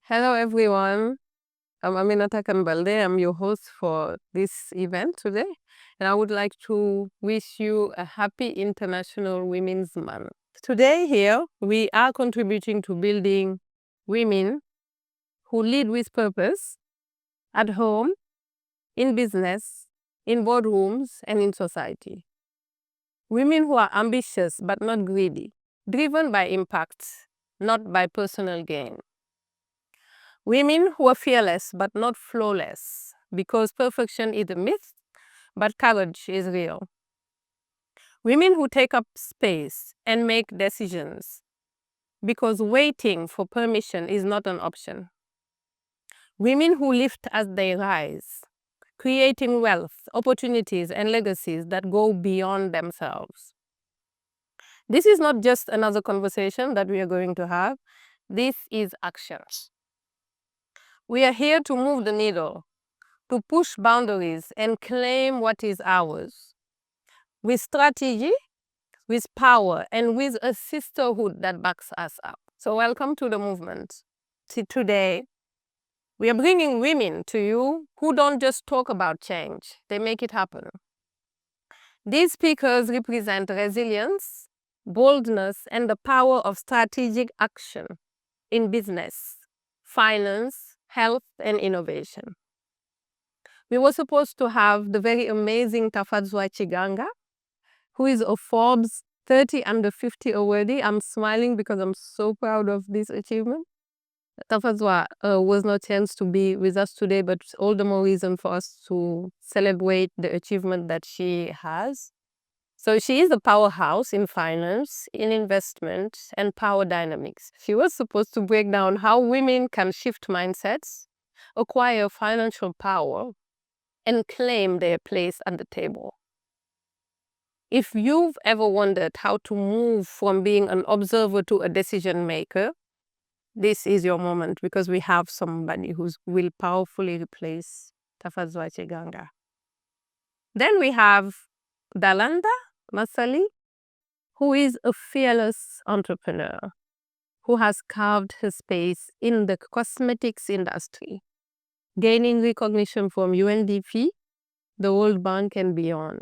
Hello, everyone. I'm Aminata Kanbalde. I'm your host for this event today. And I would like to wish you a happy International Women's Month. Today, here, we are contributing to building women who lead with purpose at home, in business, in boardrooms, and in society. Women who are ambitious but not greedy, driven by impact, not by personal gain. Women who are fearless but not flawless, because perfection is a myth, but courage is real. Women who take up space and make decisions, because waiting for permission is not an option. Women who lift as they rise, creating wealth, opportunities, and legacies that go beyond themselves. This is not just another conversation that we are going to have. This is action. We are here to move the needle, to push boundaries and claim what is ours, with strategy, with power, and with a sisterhood that backs us up. So welcome to the movement. Today, we are bringing women to you who don't just talk about change, they make it happen. These speakers represent resilience, boldness, and the power of strategic action in business, finance, health, and innovation. We were supposed to have the very amazing Tafadzwa Chiganga, who is a Forbes 30 under 50 awardee. I'm smiling because I'm so proud of this achievement. Tafadzwa was not chance to be with us today, but all the more reason for us to celebrate the achievement that she has. So she is a powerhouse in finance, in investment, and power dynamics. She was supposed to break down how women can shift mindsets, acquire financial power, and claim their place at the table. If you've ever wondered how to move from being an observer to a decision maker, this is your moment, because we have somebody who will powerfully replace Tafadzwa Chiganga. Then we have Dalanda Masali, who is a fearless entrepreneur who has carved her space in the cosmetics industry, gaining recognition from UNDP, the World Bank, and beyond.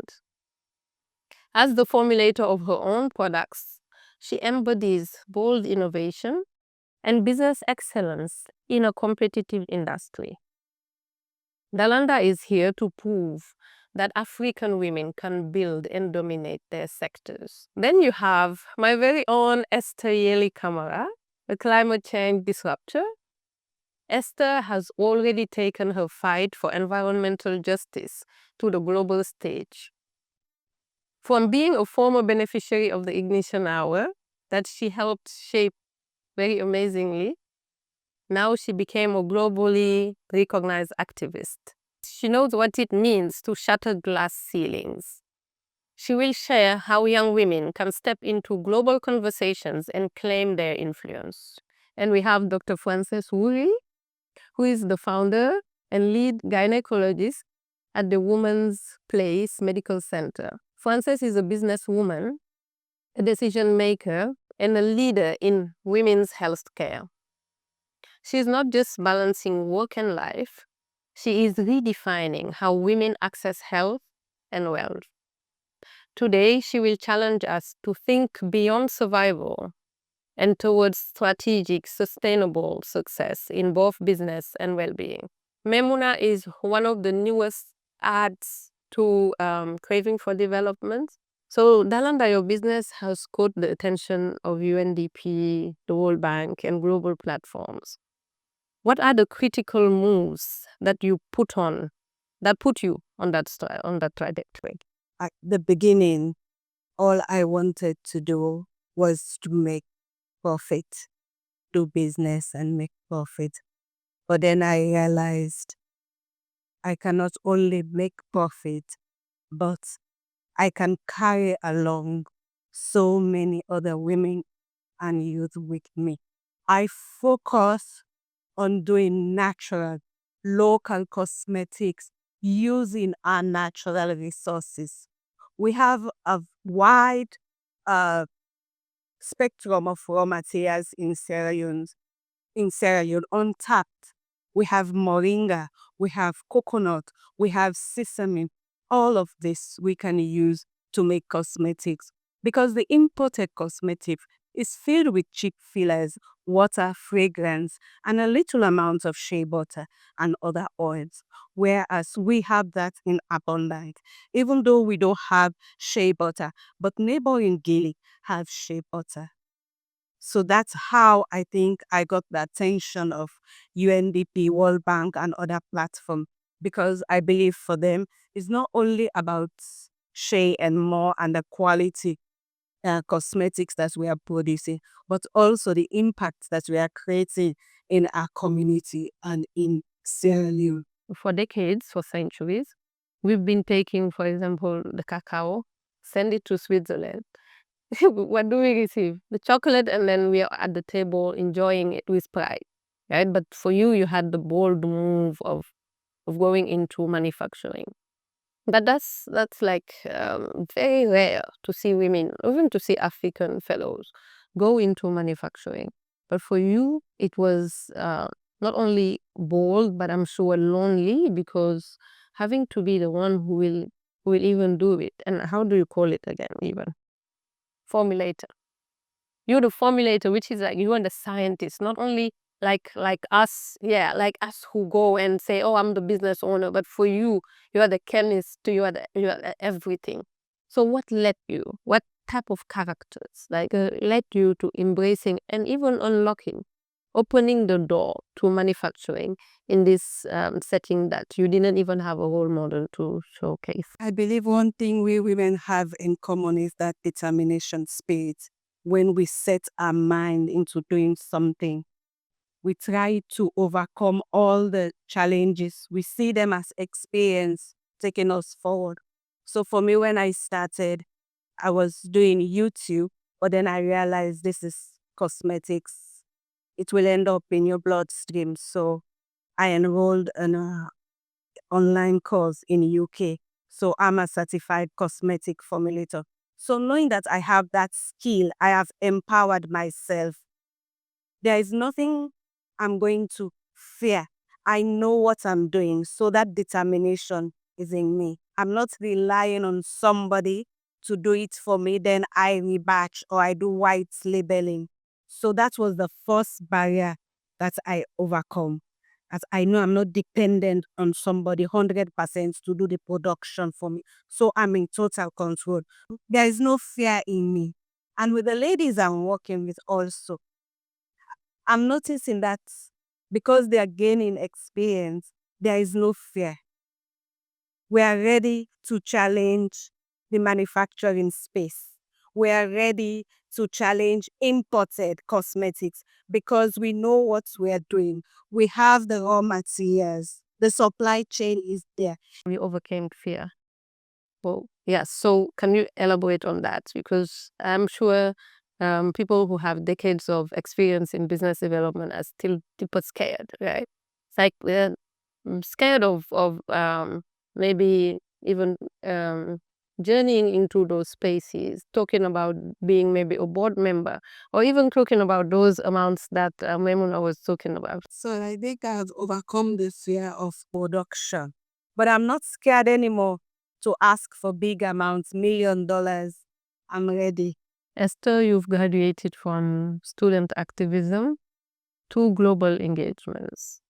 As the formulator of her own products, she embodies bold innovation and business excellence in a competitive industry. Dalanda is here to prove that African women can build and dominate their sectors. Then you have my very own Esther Yeli Kamara, a climate change disruptor. Esther has already taken her fight for environmental justice to the global stage. From being a former beneficiary of the Ignition Hour that she helped shape very amazingly, now she became a globally recognized activist. She knows what it means to shatter glass ceilings. She will share how young women can step into global conversations and claim their influence. And we have Dr. Frances Wuri, who is the founder and lead gynecologist at the Woman's Place Medical Center. Frances is a businesswoman, a decision maker, and a leader in women's health care. She's not just balancing work and life, she is redefining how women access health and wealth. Today, she will challenge us to think beyond survival and towards strategic, sustainable success in both business and well-being. Memuna is one of the newest ads to Craving for Development. So Dalanda, your business has caught the attention of UNDP, the World Bank, and global platforms. What are the critical moves that you put you on that trajectory? At the beginning, all I wanted to do was to make profit, do business and make profit. But then I realized I cannot only make profit, but I can carry along so many other women and youth with me. I focus on doing natural, local cosmetics using our natural resources. We have a wide spectrum of raw materials in Sierra Leone. in Sierra Leone, untapped. We have moringa, we have coconut, we have sesame. All of this we can use to make cosmetics because the imported cosmetic is filled with cheap fillers, water, fragrance, and a little amount of shea butter and other oils. Whereas we have that in abundance. Even though we don't have shea butter, but neighboring Guinea have shea butter. So that's how I think I got the attention of UNDP, World Bank, and other platforms because I believe for them it's not only about shea and more and the quality cosmetics that we are producing, but also the impact that we are creating in our community and in Sierra Leone. For decades, for centuries, we've been taking, for example, the cacao, send it to Switzerland. What do we receive? The chocolate, and then we are at the table enjoying it with pride, right? But for you, you had the bold move of going into manufacturing. But that's like very rare to see women, even to see African fellows, go into manufacturing. But for you, it was not only bold, but I'm sure lonely because having to be the one who will even do it. And how do you call it again? Even formulator. You're the formulator, which is like you are the scientist, not only like us, yeah, like us who go and say, oh, I'm the business owner, but for you, you are the chemist, you are the everything. So what led you? What type of characters led you to embracing and even unlocking, opening the door to manufacturing in this setting that you didn't even have a role model to showcase? I believe one thing we women have in common is that determination spirit. When we set our mind into doing something, we try to overcome all the challenges. We see them as experience taking us forward. So for me, when I started, I was doing YouTube, but then I realized this is cosmetics. It will end up in your bloodstream. So I enrolled in an online course in UK. So I'm a certified cosmetic formulator. So knowing that I have that skill, I have empowered myself. There is nothing I'm going to fear. I know what I'm doing. So that determination is in me. I'm not relying on somebody to do it for me. Then I rebatch or I do white labeling. So that was the first barrier that I overcome. As I know I'm not dependent on somebody 100% to do the production for me. So I'm in total control. There is no fear in me. And with the ladies I'm working with also, I'm noticing that because they are gaining experience, there is no fear. We are ready to challenge the manufacturing space. We are ready to challenge imported cosmetics because we know what we are doing. We have the raw materials. The supply chain is there. We overcame fear. Well, yeah. So can you elaborate on that? Because I'm sure people who have decades of experience in business development are still super scared, right? It's like they're scared of maybe even journeying into those spaces, talking about being maybe a board member, or even talking about those amounts that Memuna was talking about. So I think I've overcome the fear of production. But I'm not scared anymore to ask for big amounts, $1,000,000. I'm ready. Esther, you've graduated from student activism to global engagements.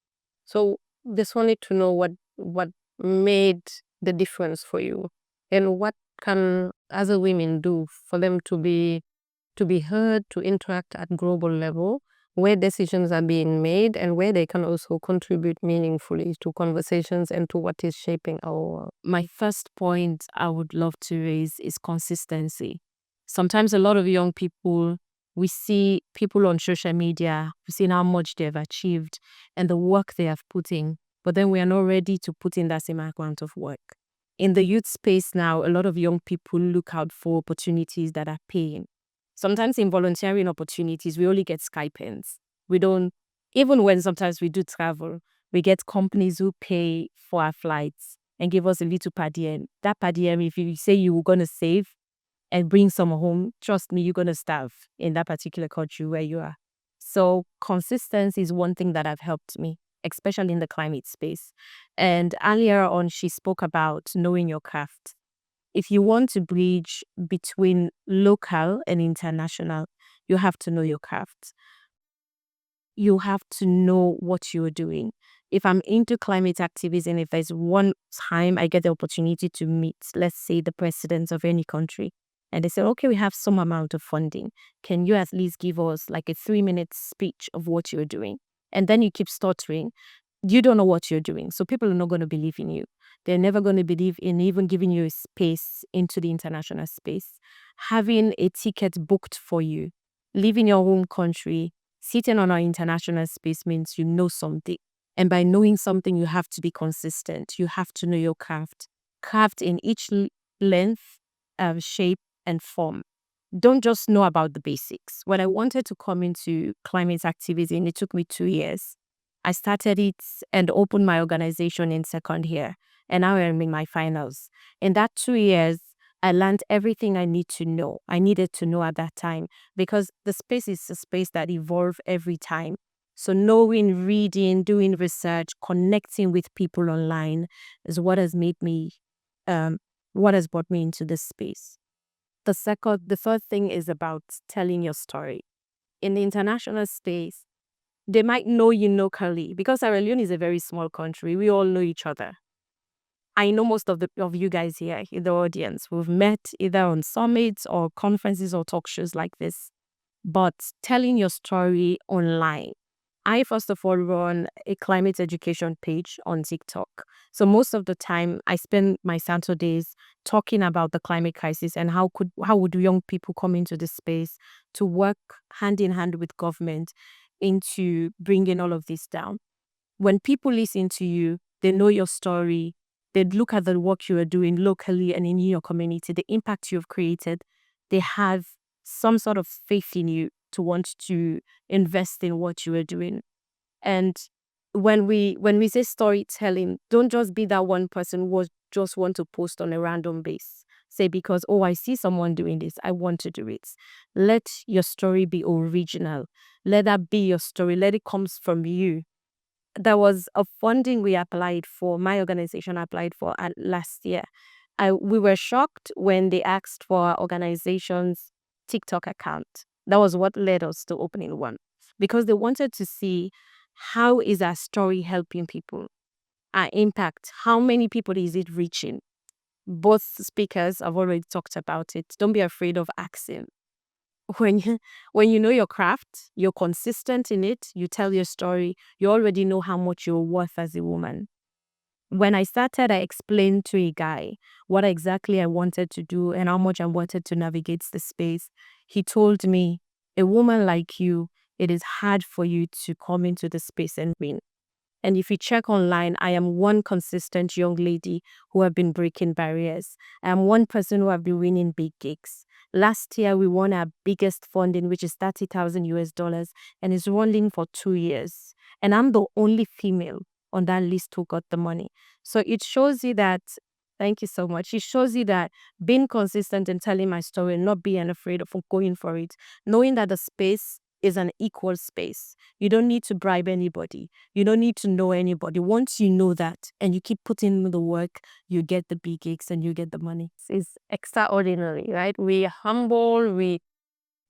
So just wanted to know what made the difference for you, and what can other women do for them to be heard, to interact at global level, where decisions are being made and where they can also contribute meaningfully to conversations and to what is shaping our world. My first point I would love to raise is consistency. Sometimes a lot of young people, we see people on social media, we've seen how much they've achieved and the work they have put in, but then we are not ready to put in that same amount of work. In the youth space now, a lot of young people look out for opportunities that are paying. Sometimes in volunteering opportunities, we only get stipends. We don't, even when sometimes we do travel, we get companies who pay for our flights and give us a little per diem. That per diem, if you say you were going to save and bring some home, trust me, you're going to starve in that particular country where you are. So consistency is one thing that have helped me, especially in the climate space. And earlier on, she spoke about knowing your craft. If you want to bridge between local and international, you have to know your craft. You have to know what you're doing. If I'm into climate activism, if there's one time I get the opportunity to meet, let's say, the president of any country, and they say, okay, we have some amount of funding. Can you at least give us like a 3-minute speech of what you're doing? And then you keep stuttering. You don't know what you're doing. So people are not going to believe in you. They're never going to believe in even giving you a space into the international space. Having a ticket booked for you, leaving your home country, sitting on our international space means you know something. And by knowing something, you have to be consistent. You have to know your craft. Craft in each length, shape, and form. Don't just know about the basics. When I wanted to come into climate activism, it took me 2 years. I started it and opened my organization in second year. And now I'm in my finals. In that 2 years, I learned everything I needed to know at that time, because the space is a space that evolves every time. So knowing, reading, doing research, connecting with people online is what has made me, what has brought me into this space. The third thing is about telling your story. In the international space, they might know you locally, because Sierra Leone is a very small country. We all know each other. I know most of you guys here in the audience. We've met either on summits or conferences or talk shows like this. But telling your story online. I first of all run a climate education page on TikTok. So most of the time I spend my Saturdays talking about the climate crisis and how would young people come into this space to work hand in hand with government into bringing all of this down. When people listen to you, they know your story, they look at the work you are doing locally and in your community, the impact you've created, they have some sort of faith in you to want to invest in what you are doing. And when we say storytelling, don't just be that one person who just want to post on a random base. Say because, oh, I see someone doing this, I want to do it. Let your story be original. Let that be your story. Let it come from you. There was a funding we applied for, my organization applied for last year. We were shocked when they asked for our organization's TikTok account. That was what led us to opening one, because they wanted to see how is our story helping people, our impact, how many people is it reaching. Both speakers have already talked about it. Don't be afraid of asking. When you know your craft, you're consistent in it, you tell your story, you already know how much you're worth as a woman. When I started, I explained to a guy what exactly I wanted to do and how much I wanted to navigate the space. He told me, a woman like you, it is hard for you to come into the space and win. And if you check online, I am one consistent young lady who have been breaking barriers. I am one person who have been winning big gigs. Last year, we won our biggest funding, which is $30,000, and it's running for 2 years. And I'm the only female on that list who got the money. So it shows you that, thank you so much. It shows you that being consistent and telling my story and not being afraid of going for it, knowing that the space is an equal space. You don't need to bribe anybody. You don't need to know anybody. Once you know that and you keep putting in the work, you get the big gigs and you get the money. It's extraordinary, right? We are humble. There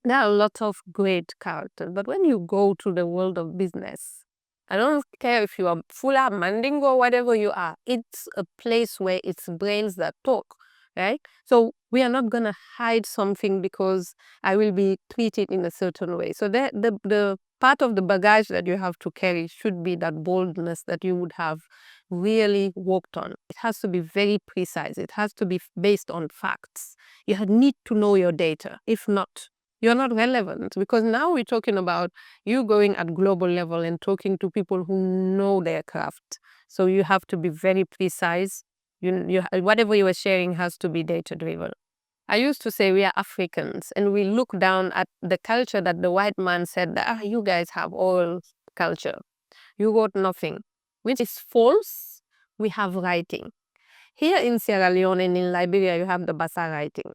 are a lot of great characters. But when you go to the world of business, I don't care if you are Fula, Mandingo, or whatever you are. It's a place where it's brains that talk, right? So we are not going to hide something because I will be treated in a certain way. So the part of the baggage that you have to carry should be that boldness that you would have really worked on. It has to be very precise. It has to be based on facts. You need to know your data. If not, you're not relevant, because now we're talking about you going at global level and talking to people who know their craft. So you have to be very precise. Whatever you are sharing has to be data driven. I used to say we are Africans and we look down at the culture that the white man said that you guys have all culture. You got nothing, which is false. We have writing. Here in Sierra Leone and in Liberia, you have the Bassa writing.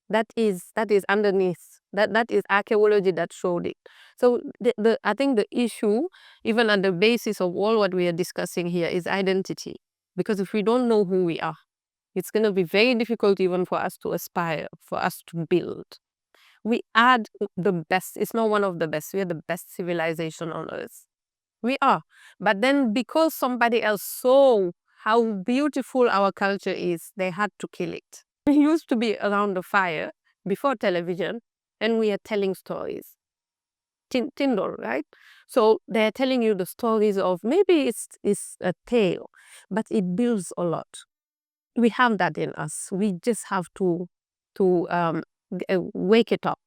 That is underneath That is archaeology that showed it. So I think the issue, even at the basis of all what we are discussing here, is identity. Because if we don't know who we are, it's going to be very difficult even for us to aspire, for us to build. We are the best. It's not one of the best. We are the best civilization on earth. We are. But then because somebody else saw how beautiful our culture is, they had to kill it. We used to be around the fire before television, and we are telling stories. Tyndall, right? So they're telling you the stories of, maybe it's a tale, but it builds a lot. We have that in us. We just have to wake it up.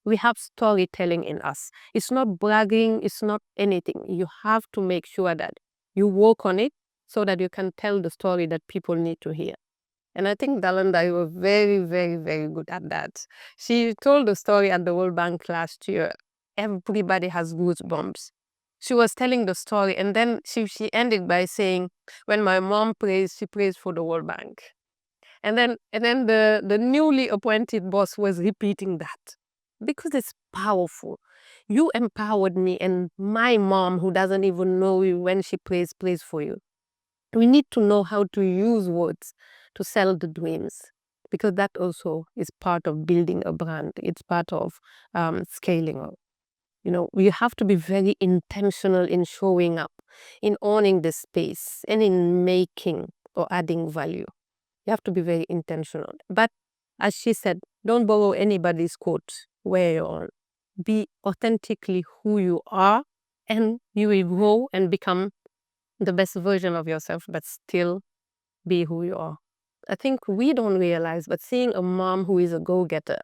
We have storytelling in us. It's not bragging. It's not anything. You have to make sure that you work on it so that you can tell the story that people need to hear. And I think Dalanda was very, very, very good at that. She told the story at the World Bank last year. Everybody has goosebumps. She was telling the story, and then she ended by saying, when my mom prays, she prays for the World Bank. And then the newly appointed boss was repeating that. Because it's powerful. You empowered me, and my mom, who doesn't even know you, when she prays for you. We need to know how to use words to sell the dreams, because that also is part of building a brand. It's part of scaling up. We have to be very intentional in showing up, in owning the space, and in making or adding value. You have to be very intentional. But as she said, don't borrow anybody's quote where you're on. Be authentically who you are, and you will grow and become the best version of yourself, but still be who you are. I think we don't realize, but seeing a mom who is a go-getter,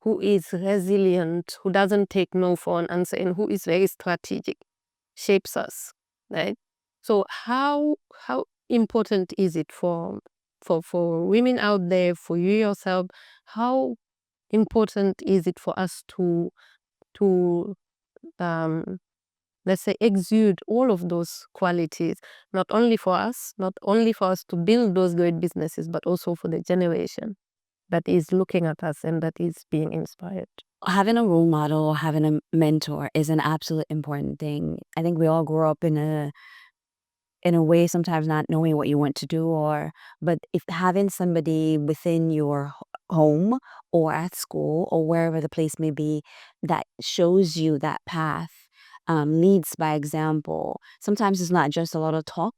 who is resilient, who doesn't take no for an answer, and who is very strategic, shapes us, right? So how important is it for women out there, for you yourself? How important is it for us to um, let's say, exude all of those qualities, not only for us to build those great businesses, but also for the generation that is looking at us and that is being inspired. Having a role model or having a mentor is an absolute important thing. I think we all grow up in a way, sometimes not knowing what you want to do, but if having somebody within your home or at school or wherever the place may be that shows you that path, leads by example. Sometimes it's not just a lot of talk,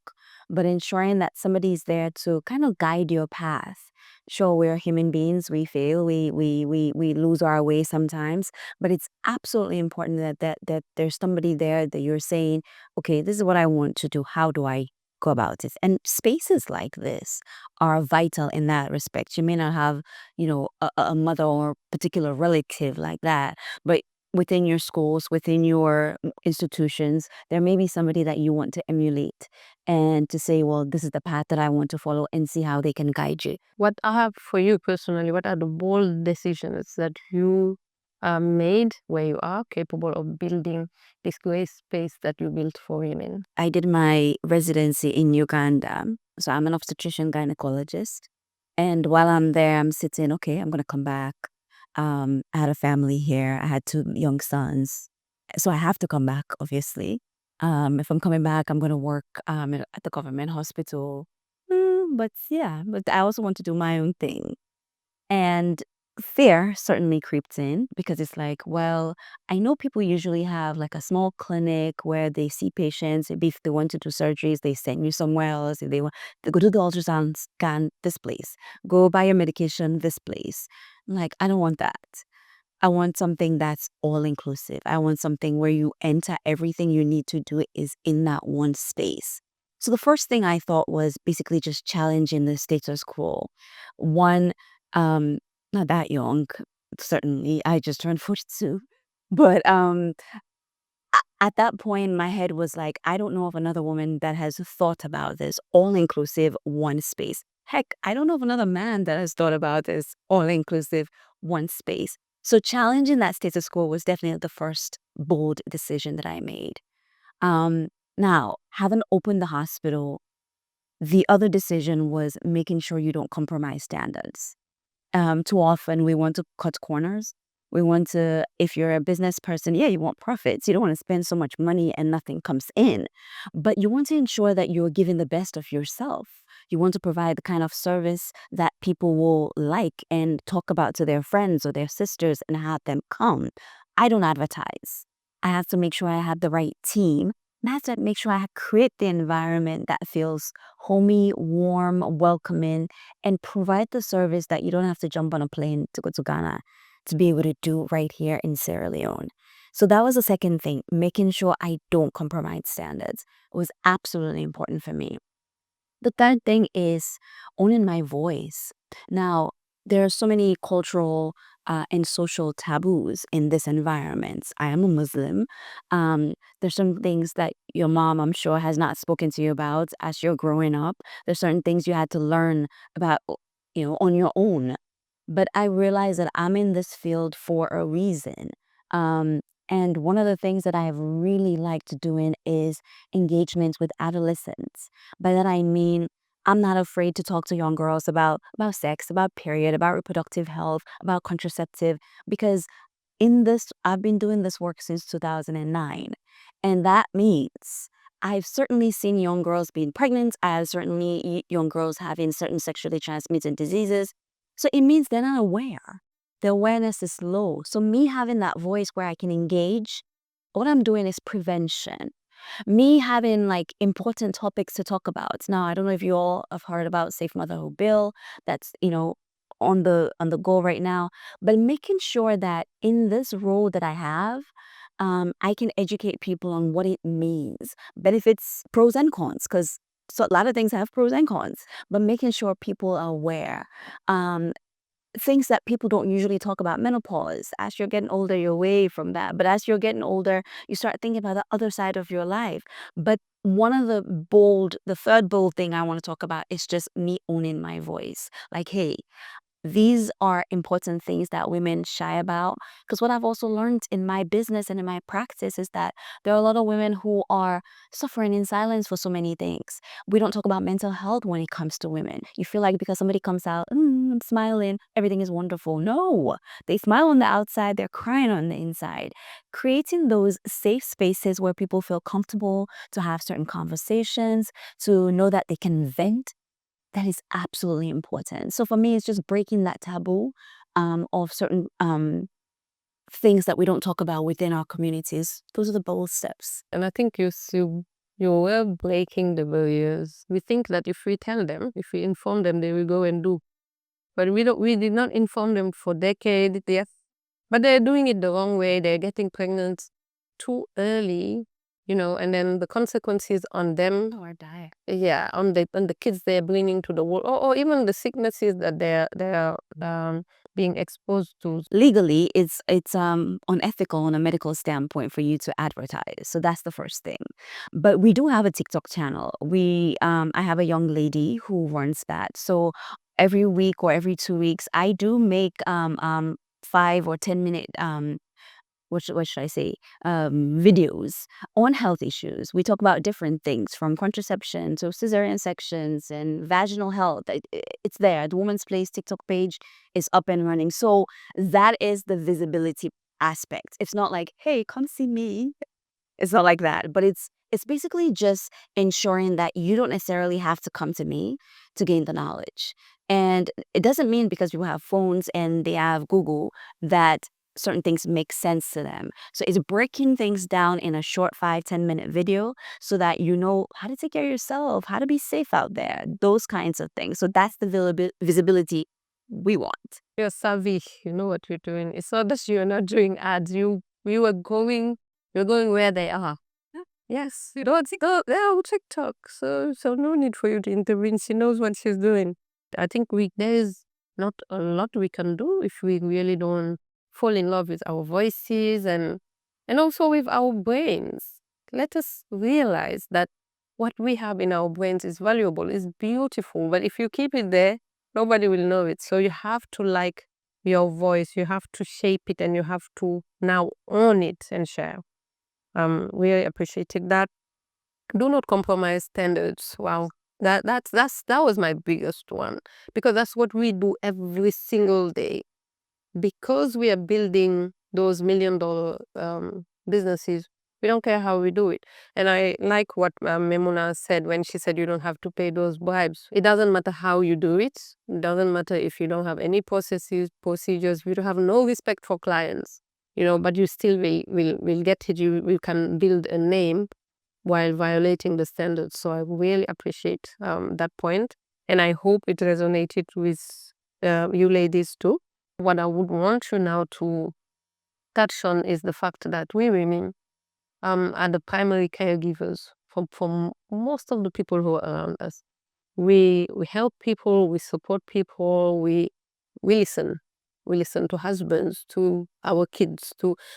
but ensuring that somebody's there to kind of guide your path. Sure, we're human beings. We fail. We lose our way sometimes, but it's absolutely important that there's somebody there that you're saying, okay, this is what I want to do. How do I go about it? And spaces like this are vital in that respect. You may not have, a mother or particular relative like that, but within your schools, within your institutions, there may be somebody that you want to emulate and to say, well, this is the path that I want to follow, and see how they can guide you. What I have for you personally, what are the bold decisions that you made where you are capable of building this great space that you built for women? I did my residency in Uganda. So I'm an obstetrician gynecologist. And while I'm there, I'm sitting, okay, I'm going to come back. I had a family here. I had 2 young sons. So I have to come back, obviously. If I'm coming back, I'm going to work at the government hospital. But I also want to do my own thing. And fear certainly creeps in, because it's like, well, I know people usually have like a small clinic where they see patients. Maybe if they want to do surgeries, they send you somewhere else. If they want to go to the ultrasound scan, this place. Go buy your medication, this place. I'm like, I don't want that. I want something that's all inclusive. I want something where you enter, everything you need to do is in that one space. So the first thing I thought was basically just challenging the status quo. One, not that young, certainly. I just turned 42. But at that point, my head was like, I don't know of another woman that has thought about this all inclusive one space. Heck, I don't know of another man that has thought about this all inclusive one space. So challenging that status quo was definitely the first bold decision that I made. Now, having opened the hospital, the other decision was making sure you don't compromise standards. Too often we want to cut corners. We want to, if you're a business person, yeah, you want profits. You don't want to spend so much money and nothing comes in. But you want to ensure that you're giving the best of yourself. You want to provide the kind of service that people will like and talk about to their friends or their sisters and have them come. I don't advertise. I have to make sure I have the right team. I have to make sure I create the environment that feels homey, warm, welcoming, and provide the service that you don't have to jump on a plane to go to Ghana to be able to do right here in Sierra Leone. So that was the second thing, making sure I don't compromise standards. It was absolutely important for me. The third thing is owning my voice. Now, there are so many cultural and social taboos in this environment. I am a Muslim. There's some things that your mom, I'm sure, has not spoken to you about as you're growing up. There's certain things you had to learn about, on your own. But I realized that I'm in this field for a reason. Um, and one of the things that I have really liked doing is engagements with adolescents. By that I mean, I'm not afraid to talk to young girls about sex, about period, about reproductive health, about contraceptive, because I've been doing this work since 2009. And that means I've certainly seen young girls being pregnant. I've certainly young girls having certain sexually transmitted diseases. So it means they're not aware. The awareness is low. So me having that voice where I can engage, what I'm doing is prevention. Me having like important topics to talk about. Now, I don't know if you all have heard about Safe Motherhood Bill. That's, on the go right now. But making sure that in this role that I have, I can educate people on what it means, benefits, pros and cons, because so a lot of things have pros and cons, but making sure people are aware. Um, Things that people don't usually talk about, menopause. As you're getting older, you're away from that. But as you're getting older, you start thinking about the other side of your life. But one of the third bold thing I want to talk about is just me owning my voice. Like, hey, these are important things that women shy about. Because what I've also learned in my business and in my practice is that there are a lot of women who are suffering in silence for so many things. We don't talk about mental health when it comes to women. You feel like because somebody comes out, I'm smiling, everything is wonderful. No, they smile on the outside, they're crying on the inside. Creating those safe spaces where people feel comfortable to have certain conversations, to know that they can vent, that is absolutely important. So for me, it's just breaking that taboo of certain things that we don't talk about within our communities. Those are the bold steps. And I think you were breaking the barriers. We think that if we tell them, if we inform them, they will go and do. But we did not inform them for decades, yes. But they're doing it the wrong way. They're getting pregnant too early, and then the consequences on them. Or die. Yeah, on the kids they're bringing to the world, or even the sicknesses that they're being exposed to. Legally, it's unethical on a medical standpoint for you to advertise. So that's the first thing. But we do have a TikTok channel. I have a young lady who runs that. So every week or every 2 weeks, I do make 5 or 10 minute what should I say, videos on health issues. We talk about different things from contraception to cesarean sections and vaginal health. It's there. The Woman's Place TikTok page is up and running. So that is the visibility aspect. It's not like, hey, come see me. It's not like that. But it's basically just ensuring that you don't necessarily have to come to me to gain the knowledge. And it doesn't mean because people have phones and they have Google that certain things make sense to them. So it's breaking things down in a short 5-10 minute video so that you know how to take care of yourself, how to be safe out there, those kinds of things. So that's the visibility we want. You're savvy. You know what you're doing. It's not that you're not doing ads. You're going where they are. Yes, you don't go. They're on TikTok, so no need for you to intervene. She knows what she's doing. I think there is not a lot we can do if we really don't fall in love with our voices and also with our brains. Let us realize that what we have in our brains is valuable, is beautiful. But if you keep it there, nobody will know it. So you have to like your voice. You have to shape it, and you have to now own it and share. Really appreciated that. Do not compromise standards. Wow. That was my biggest one, because that's what we do every single day. because we are building those $1 million businesses, we don't care how we do it. And I like what Memuna said when she said you don't have to pay those bribes. It doesn't matter how you do it. It doesn't matter if you don't have any processes, procedures, you have no respect for clients, but you still will get it. You can build a name while violating the standards. So I really appreciate that point. And I hope it resonated with you ladies too. What I would want you now to touch on is the fact that we women are the primary caregivers for most of the people who are around us. We help people, we support people, we listen. We listen to husbands, to our kids,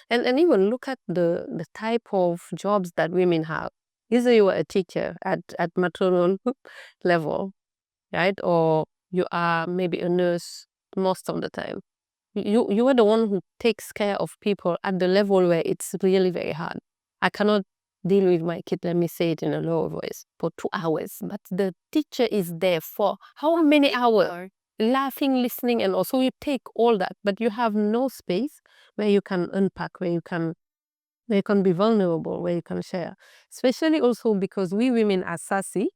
and even look at the type of jobs that women have. Either you are a teacher at maternal level, right? Or you are maybe a nurse most of the time. You are the one who takes care of people at the level where it's really very hard. I cannot deal with my kid, let me say it in a lower voice, for 2 hours. But the teacher is there for how many hours? Laughing, listening, and also you take all that, but you have no space where you can unpack, where you can be vulnerable, where you can share. Especially also because we women are sassy.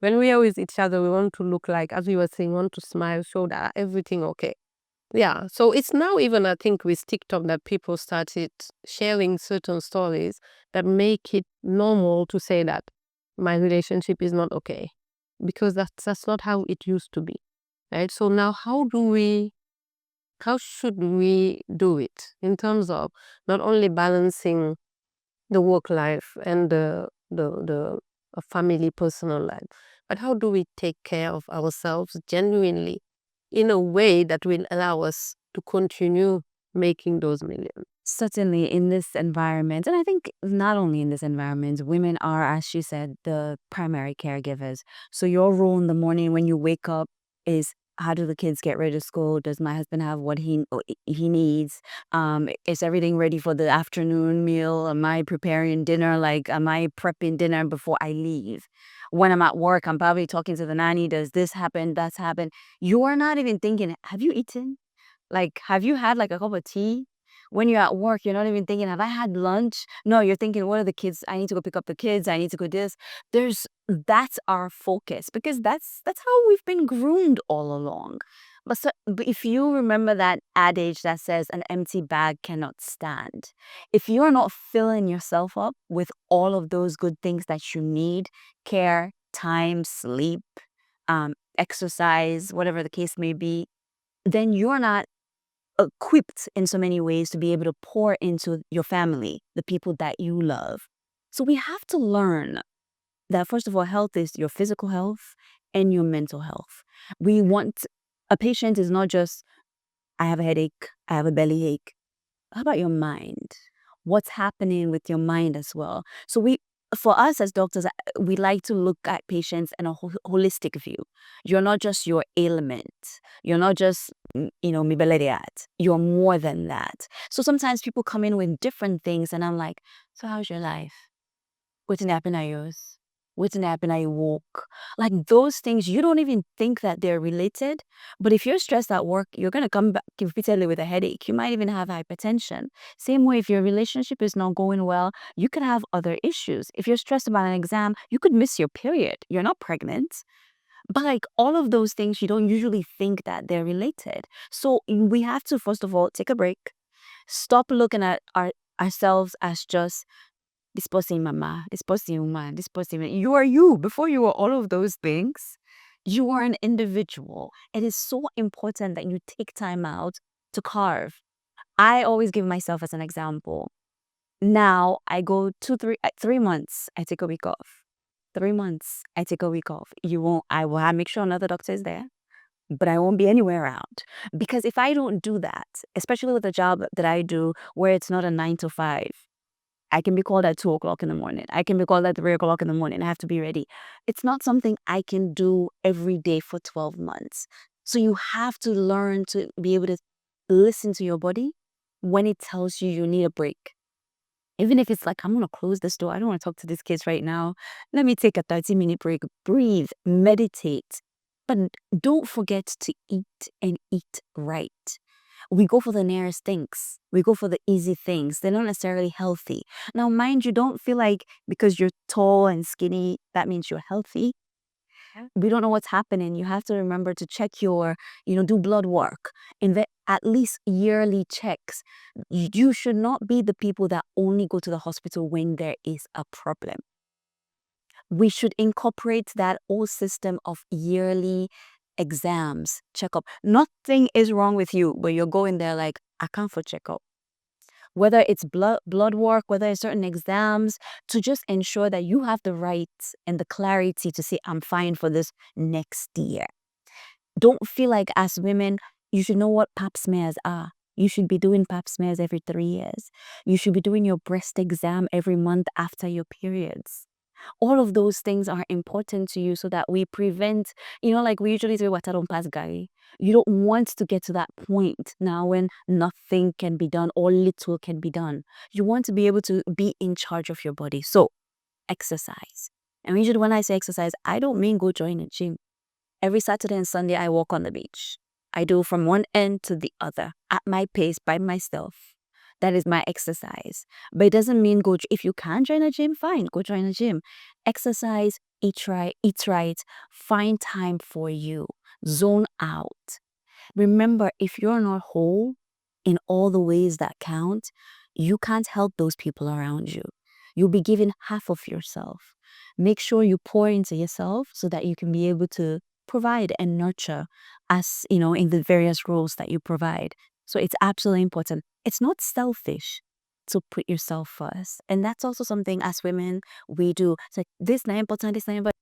When we are with each other, we want to look like, as we were saying, want to smile, show that everything okay. Yeah, so it's now even, I think, with TikTok that people started sharing certain stories that make it normal to say that my relationship is not okay, because that's not how it used to be, right? So now how should we do it in terms of not only balancing the work life and the family personal life, but how do we take care of ourselves genuinely in a way that will allow us to continue making those millions? Certainly in this environment, and I think not only in this environment, women are, as she said, the primary caregivers. So your role in the morning when you wake up is, how do the kids get ready to school? Does my husband have what he needs? Is everything ready for the afternoon meal? Am I preparing dinner? Like, am I prepping dinner before I leave? When I'm at work, I'm probably talking to the nanny. Does this happen? That's happened. You are not even thinking, have you eaten? Like, have you had like a cup of tea? When you're at work, you're not even thinking, have I had lunch? No, you're thinking, what are the kids? I need to go pick up the kids. I need to go this. That's our focus, because that's how we've been groomed all along. But if you remember that adage that says an empty bag cannot stand, if you're not filling yourself up with all of those good things that you need, care, time, sleep, exercise, whatever the case may be, then you're not equipped in so many ways to be able to pour into your family, the people that you love. So we have to learn that, first of all, health is your physical health and your mental health. A patient is not just, I have a headache, I have a bellyache. How about your mind? What's happening with your mind as well? So for us as doctors, we like to look at patients in a holistic view. You're not just your ailment. You're not just, mibelediat. You're more than that. So sometimes people come in with different things, and I'm like, so how's your life? What's happening at yours? What's happening at your walk? Like, those things, you don't even think that they're related. But if you're stressed at work, you're going to come back repeatedly with a headache. You might even have hypertension. Same way, if your relationship is not going well, you could have other issues. If you're stressed about an exam, you could miss your period. You're not pregnant. But like, all of those things, you don't usually think that they're related. So we have to, first of all, take a break. Stop looking at ourselves as just this person mama, this person woman, this person. You are you. Before you were all of those things, you are an individual. It is so important that you take time out to carve. I always give myself as an example. Now I go 3 months, I take a week off. 3 months, I take a week off. I will make sure another doctor is there, but I won't be anywhere around. Because if I don't do that, especially with the job that I do where it's not a 9 to 5, I can be called at 2 o'clock in the morning. I can be called at 3 o'clock in the morning. I have to be ready. It's not something I can do every day for 12 months. So you have to learn to be able to listen to your body when it tells you you need a break. Even if it's like, I'm going to close this door. I don't want to talk to these kids right now. Let me take a 30-minute break. Breathe, meditate. But don't forget to eat and eat right. We go for the nearest things. We go for the easy things. They're not necessarily healthy. Now, mind you, don't feel like because you're tall and skinny, that means you're healthy. We don't know what's happening. You have to remember to check your, do blood work, at least yearly checks. You should not be the people that only go to the hospital when there is a problem. We should incorporate that whole system of yearly exams, checkup. Nothing is wrong with you, but you're going there like, I come for checkup. Whether it's blood work, whether it's certain exams, to just ensure that you have the right and the clarity to say, I'm fine for this next year. Don't feel like as women, you should know what pap smears are. You should be doing pap smears every 3 years. You should be doing your breast exam every month after your periods. All of those things are important to you so that we prevent, like we usually say, water don't pass gari. You don't want to get to that point now when nothing can be done or little can be done. You want to be able to be in charge of your body. So, exercise. And usually when I say exercise, I don't mean go join a gym. Every Saturday and Sunday, I walk on the beach. I do from one end to the other at my pace by myself. That is my exercise. But it doesn't mean if you can't join a gym, fine, go join a gym. Exercise, eat right, find time for you, zone out. Remember, if you're not whole in all the ways that count, you can't help those people around you. You'll be giving half of yourself. Make sure you pour into yourself so that you can be able to provide and nurture as, in the various roles that you provide. So it's absolutely important. It's not selfish to put yourself first. And that's also something as women we do. It's like, this not important, this not important.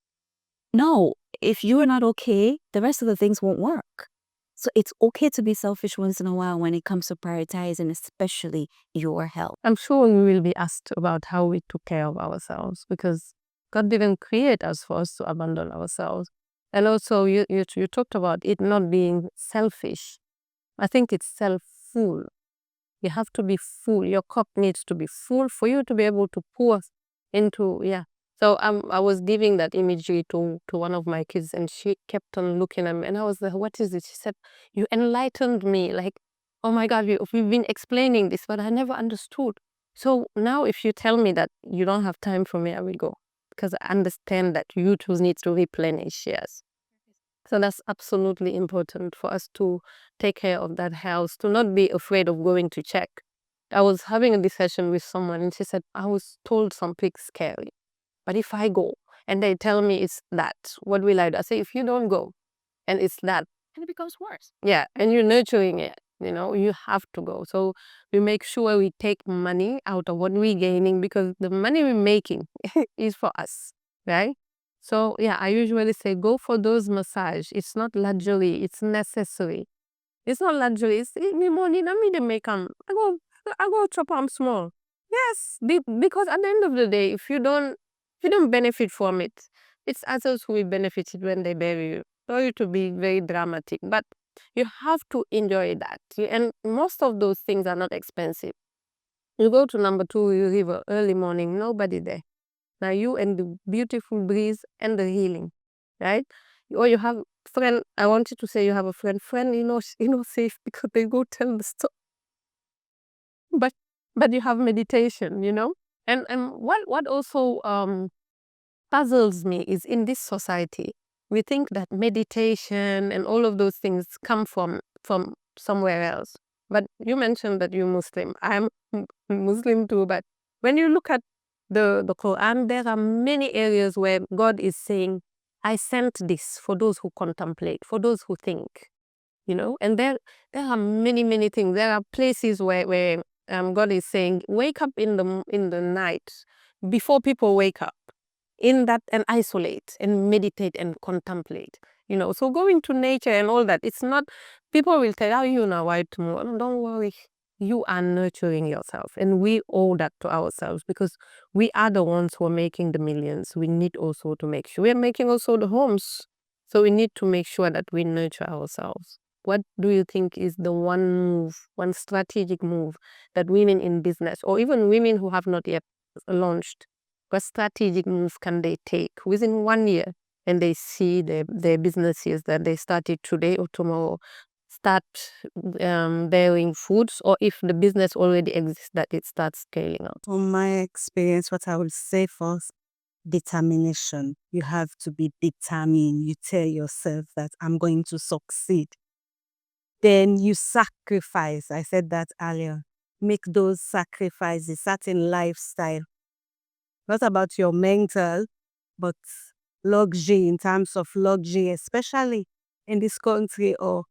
No, if you are not okay, the rest of the things won't work. So it's okay to be selfish once in a while when it comes to prioritizing, especially your health. I'm sure we will be asked about how we took care of ourselves, because God didn't create us for us to abandon ourselves. And also you talked about it not being selfish. I think it's self-full. You have to be full. Your cup needs to be full for you to be able to pour into, yeah. So I was giving that imagery to one of my kids, and she kept on looking at me, and I was like, what is it? She said, you enlightened me. Like, oh my God, we've been explaining this, but I never understood. So now if you tell me that you don't have time for me, I will go, because I understand that you too need to replenish, yes. So that's absolutely important for us to take care of that health, to not be afraid of going to check. I was having a discussion with someone, and she said, I was told something scary. But if I go and they tell me it's that, what will I do? I say, if you don't go and it's that, And it becomes worse. yeah, and you're nurturing it, you have to go. So we make sure we take money out of what we're gaining, because the money we're making is for us, right? So yeah, I usually say go for those massage. It's not luxury, it's necessary. It's not luxury, it's me money, na me they make I go chop am small. Yes, because at the end of the day, if you don't benefit from it, it's others who will benefit it when they bury you. Sorry to be very dramatic, but you have to enjoy that. And most of those things are not expensive. You go to number 2 river early morning, nobody there. Now you and the beautiful breeze and the healing, right? Or you have friend. I wanted to say you have a friend. Friend, safe because they go tell the story. But you have meditation, And what also puzzles me is, in this society, we think that meditation and all of those things come from somewhere else. But you mentioned that you're Muslim. I'm Muslim too, but when you look at the Quran, there are many areas where God is saying, I sent this for those who contemplate, for those who think, And there are many things. There are places where God is saying, wake up in the night before people wake up, in that, and isolate and meditate and contemplate. So going to nature and all that, it's not, people will tell you now why tomorrow. Don't worry. You are nurturing yourself, and we owe that to ourselves, because we are the ones who are making the millions. We need also to make sure we are making also the homes. So we need to make sure that we nurture ourselves. What do you think is the one strategic move that women in business, or even women who have not yet launched, what strategic move can they take within 1 year, and they see their businesses that they started today or tomorrow start bearing fruits, or if the business already exists, that it starts scaling up? From my experience, what I would say first, determination. You have to be determined. You tell yourself that I'm going to succeed. Then you sacrifice. I said that earlier. Make those sacrifices, certain lifestyle. Not about your mental, but luxury, in terms of luxury, especially in this country or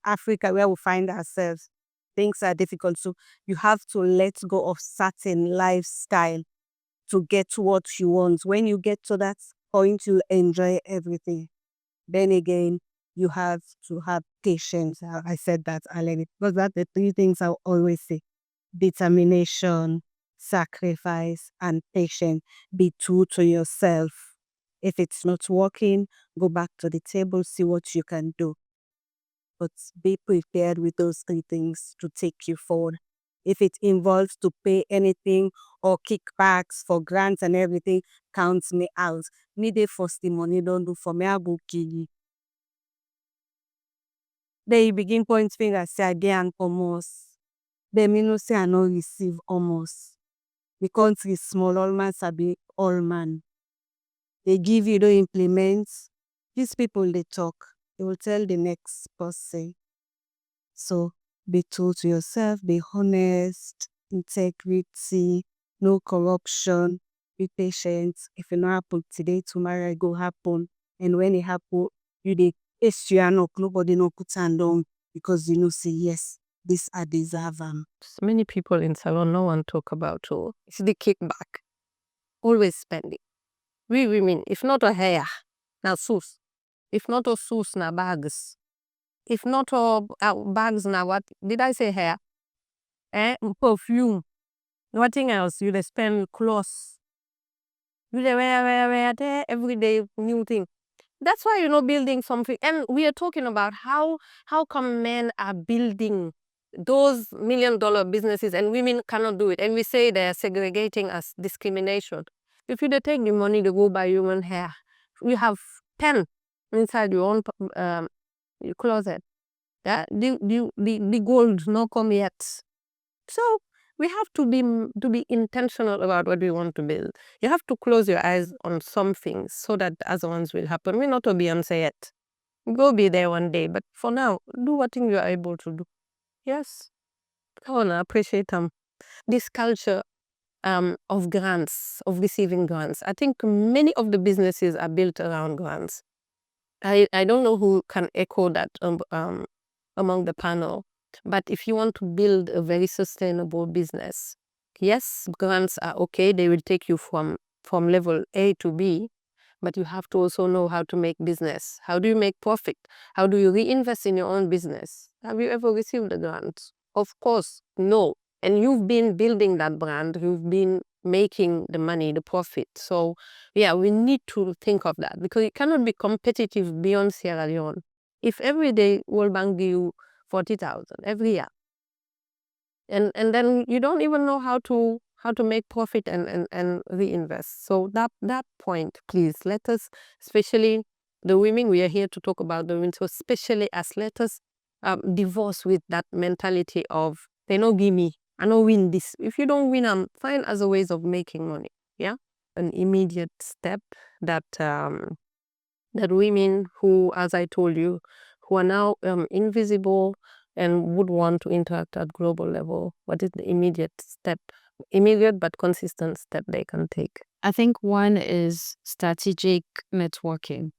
Africa where we find ourselves. Things are difficult. So you have to let go of certain lifestyle to get what you want. When you get to that point, you'll enjoy everything. Then again, you have to have patience. I said that already. Because that's the three things I always say. Determination, sacrifice, and patience. Be true to yourself. If it's not working, go back to the table, see what you can do. But be prepared with those three things to take you forward. If it involves to pay anything or kickbacks for grants and everything, count me out. Me dey first the money don't do for me, I go kill you. Then you begin point finger, say I dey and almost. Then me no say I no receive almost. The country is small, all man sabi all man. They give you, don't implement. These people they talk. They will tell the next person. So be true to yourself, be honest, integrity, no corruption, be patient. If it not happen today, tomorrow it go happen. And when it happen, you dey face your hand up, nobody no put hand down because you know say yes, this I deserve them. So many people in salon, no one talk about, oh, it's the kickback. Always spending. We women, if not a hair, na sus. If not a sus, na bags. If not a bags, na what? Did I say hair? Perfume. Nothing else. You dey spend clothes. You dey wear there every day, new thing. That's why building something. And we are talking about how come men are building those $1 million businesses and women cannot do it. And we say they're segregating us, discrimination. If you take the money to go buy human hair, you have 10 inside your own your closet. Yeah? The gold not come yet. So we have to be intentional about what we want to build. You have to close your eyes on some things so that the other ones will happen. We're not a Beyonce yet. Go be there one day. But for now, do what thing you are able to do. Yes. I want to appreciate this culture of grants, of receiving grants. I think many of the businesses are built around grants. I don't know who can echo that among the panel, but if you want to build a very sustainable business, yes, grants are okay. They will take you from level A to B, but you have to also know how to make business. How do you make profit? How do you reinvest in your own business? Have you ever received a grant? Of course, no. And you've been building that brand. You've been making the money, the profit. So yeah, we need to think of that because you cannot be competitive beyond Sierra Leone. If every day World Bank give you 40,000 every year, and then you don't even know how to make profit and reinvest. So that point, please let us, especially the women, we are here to talk about the women. So especially us, let us divorce with that mentality of they no give me, I no win this. If you don't win, find other ways of making money. Yeah, an immediate step that that women who, as I told you, who are now invisible and would want to interact at global level, what is the immediate step, immediate but consistent step they can take? I think one is strategic networking.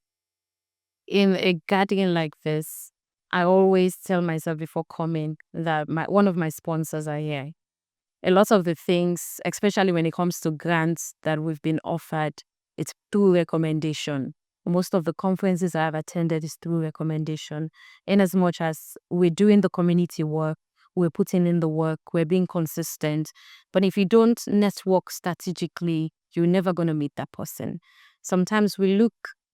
In a gathering like this, I always tell myself before coming that one of my sponsors are here. A lot of the things, especially when it comes to grants that we've been offered, it's through recommendation. Most of the conferences I have attended is through recommendation. In as much as we're doing the community work, we're putting in the work, we're being consistent. But if you don't network strategically, you're never going to meet that person. Sometimes we look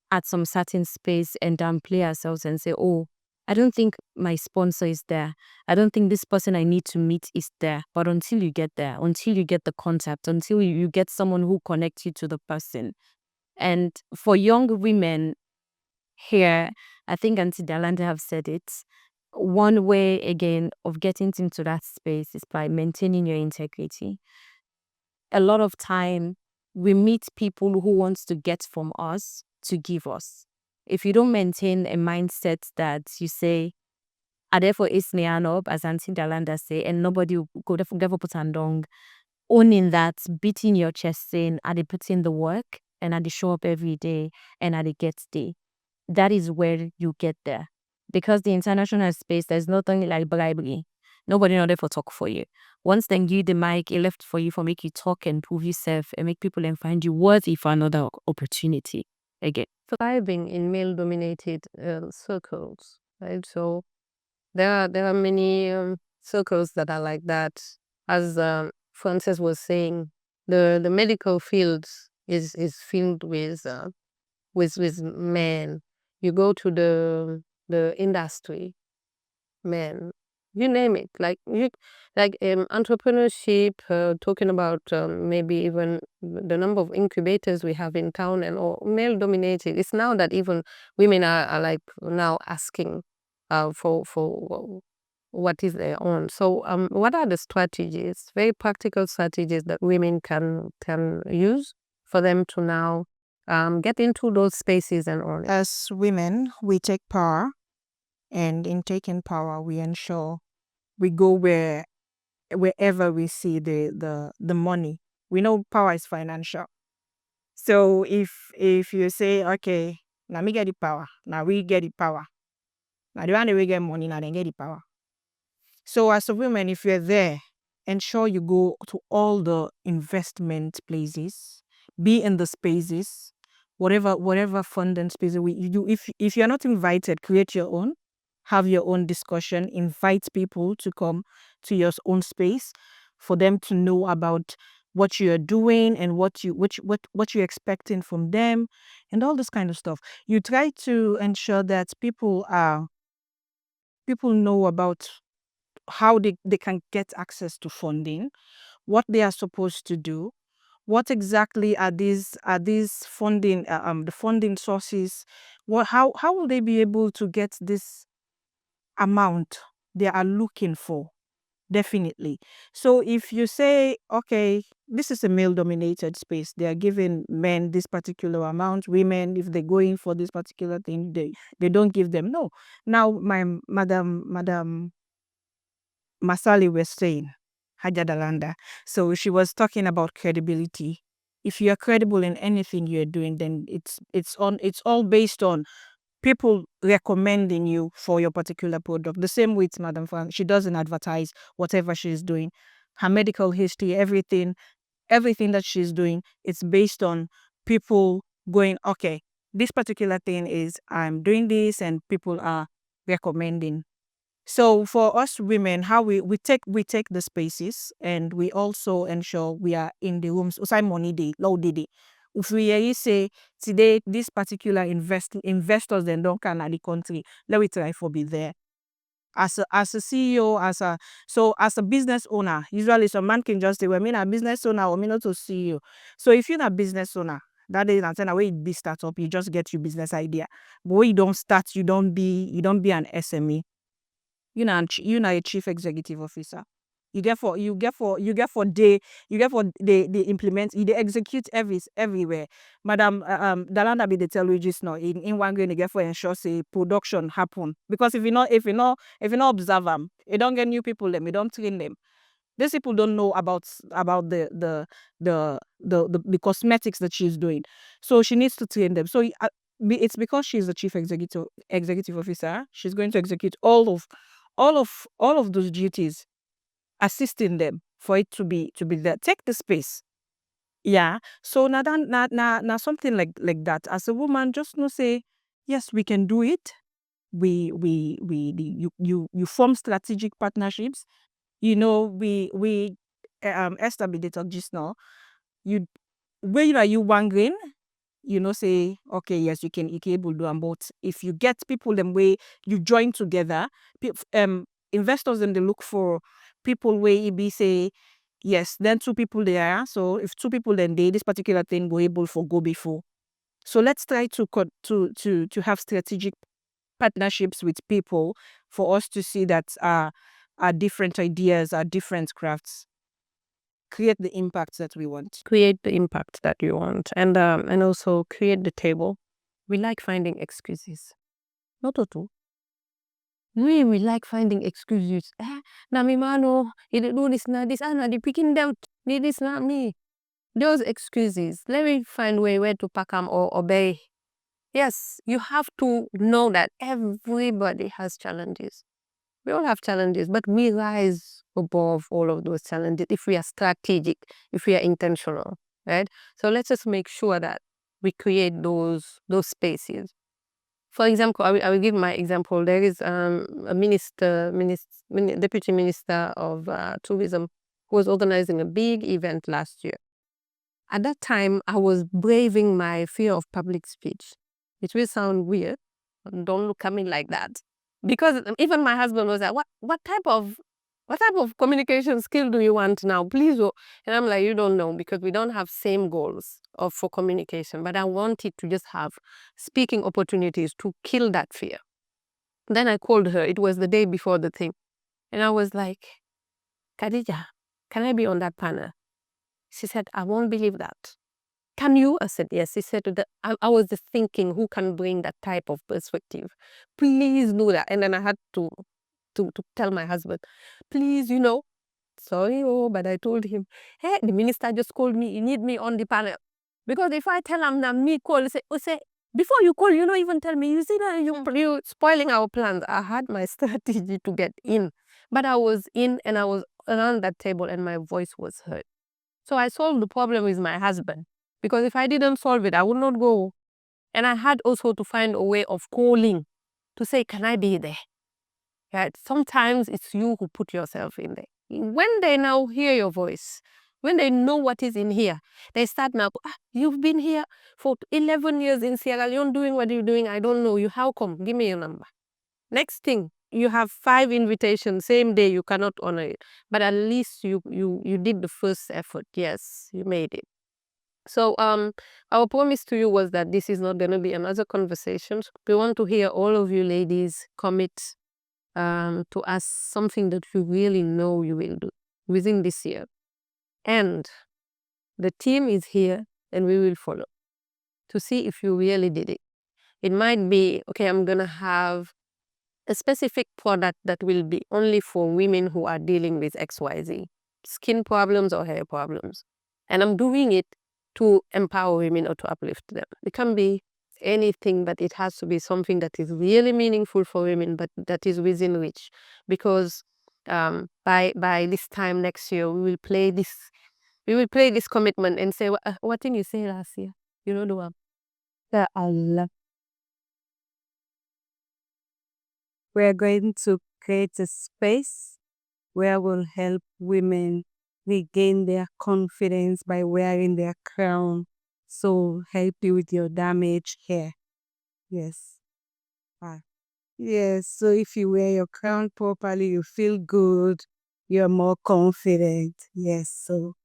at some certain space and downplay ourselves and say, oh, I don't think my sponsor is there. I don't think this person I need to meet is there. But until you get there, until you get the contact, until you get someone who connects you to the person. And for young women here, I think Auntie Dalanda have said it, one way again of getting into that space is by maintaining your integrity. A lot of time we meet people who wants to get from us to give us. If you don't maintain a mindset that you say, "I therefore is up," as Auntie Dalanda say, and nobody will go therefore put on dong, owning that, beating your chest, saying, "I dey put in the work and I dey show up every day and I dey get day." That is where you get there. Because the international space, there's nothing like bribery. Nobody not there for talk for you. Once then you the mic, it left for you for make you talk and prove yourself and make people and find you worthy for another opportunity. Again. Thriving in male-dominated circles, right? So there are many circles that are like that. As Frances was saying, the medical field is filled with men. You go to the industry, men. You name it, like entrepreneurship. Talking about maybe even the number of incubators we have in town and all male dominated. It's now that even women are like now asking for what is their own. So what are the strategies, very practical strategies that women can use for them to now get into those spaces and all? As women, we take power, and in taking power, we ensure we go wherever we see the money. We know power is financial. So if you say, okay, now me get the power, now we get the power. Now the one that we get money, now they get the power. So as a woman, if you're there, ensure you go to all the investment places, be in the spaces, whatever funding spaces you do. If you're not invited, create your own, have your own discussion, invite people to come to your own space for them to know about what you're doing and what you're expecting from them and all this kind of stuff. You try to ensure that people know about how they can get access to funding, what they are supposed to do, what exactly are these funding the funding sources, how will they be able to get this amount they are looking for. Definitely. So if you say, okay, this is a male dominated space, they are giving men this particular amount, women, if they're going for this particular thing, they don't give them. No. Now my madam Masali was saying, Hajadalanda. So she was talking about credibility. If you are credible in anything you're doing, then it's all based on people recommending you for your particular product. The same with Madam Fran. She doesn't advertise whatever she's doing. Her medical history, everything that she's doing, it's based on people going, okay, this particular thing is I'm doing this and people are recommending. So for us women, how we take the spaces and we also ensure we are in the rooms. Usai money day, low day. If we really say today this particular investors then don't come at the country, let me try for be there. As a CEO, as a business owner, usually some man can just say, well, me a business owner or me not a CEO. So if you're a business owner, that is and way it be startup, you just get your business idea. But when you don't start, you don't be an SME. You're not a chief executive officer. You get for they implement, they execute everywhere. Madam Dalanda be the tell you just now in one grain, they get for ensure say production happen. Because if you not observe them, you don't get new people them, you don't train them. These people don't know about the cosmetics that she's doing. So she needs to train them. So it's because she's the chief executive officer, she's going to execute all of those duties, assisting them for it to be there. Take the space. Yeah. So now something like that. As a woman, just know say, yes, we can do it. You form strategic partnerships. We establish the talk just now. You where you one grain, say, okay, yes, you can able do them. But if you get people them way you join together, investors then they look for people where it be say, yes, then two people there. So if two people then this particular thing go able for go before. So let's try to have strategic partnerships with people for us to see that our different ideas, our different crafts create the impact that we want. Create the impact that you want, and also create the table. We like finding excuses. Not at all. We like finding excuses. Na mi mano, he did do this, na this, na the picking them, this not me. Those excuses, let me find where to pack them or obey. Yes, you have to know that everybody has challenges. We all have challenges, but we rise above all of those challenges if we are strategic, if we are intentional, right? So let's just make sure that we create those spaces. For example, I will give my example. There is a deputy minister of tourism who was organizing a big event last year. At that time, I was braving my fear of public speech. It will sound weird. Don't look at me like that. Because even my husband was like, what type of communication skill do you want now? Please. And I'm like, you don't know, because we don't have same goals for communication. But I wanted to just have speaking opportunities to kill that fear. Then I called her. It was the day before the thing. And I was like, Khadija, can I be on that panel? She said, I won't believe that. Can you? I said, yes. He said, I was just thinking, who can bring that type of perspective? Please do that. And then I had to tell my husband, please, sorry, but I told him, hey, the minister just called me. He need me on the panel. Because if I tell him that me call, he say, before you call, you don't even tell me. You see that you're spoiling our plans. I had my strategy to get in. But I was in and I was around that table and my voice was heard. So I solved the problem with my husband. Because if I didn't solve it, I would not go. And I had also to find a way of calling to say, can I be there? Right? Sometimes it's you who put yourself in there. When they now hear your voice, when they know what is in here, they start now, you've been here for 11 years in Sierra Leone doing what you're doing. I don't know you. How come? Give me your number. Next thing, you have 5 invitations, same day, you cannot honor it. But at least you did the first effort. Yes, you made it. So our promise to you was that this is not going to be another conversation. We want to hear all of you ladies commit to us something that you really know you will do within this year. And the team is here and we will follow to see if you really did it. It might be, okay, I'm going to have a specific product that will be only for women who are dealing with XYZ, skin problems or hair problems. And I'm doing it to empower women or to uplift them. It can be anything, but it has to be something that is really meaningful for women, but that is within reach. Because by this time next year, we will play this commitment and say, what did you say last year? You know the one. Allah. We're going to create a space where we'll help women regain their confidence by wearing their crown. So help you with your damaged hair. Yes. Yes. So if you wear your crown properly, you feel good. You're more confident. Yes. So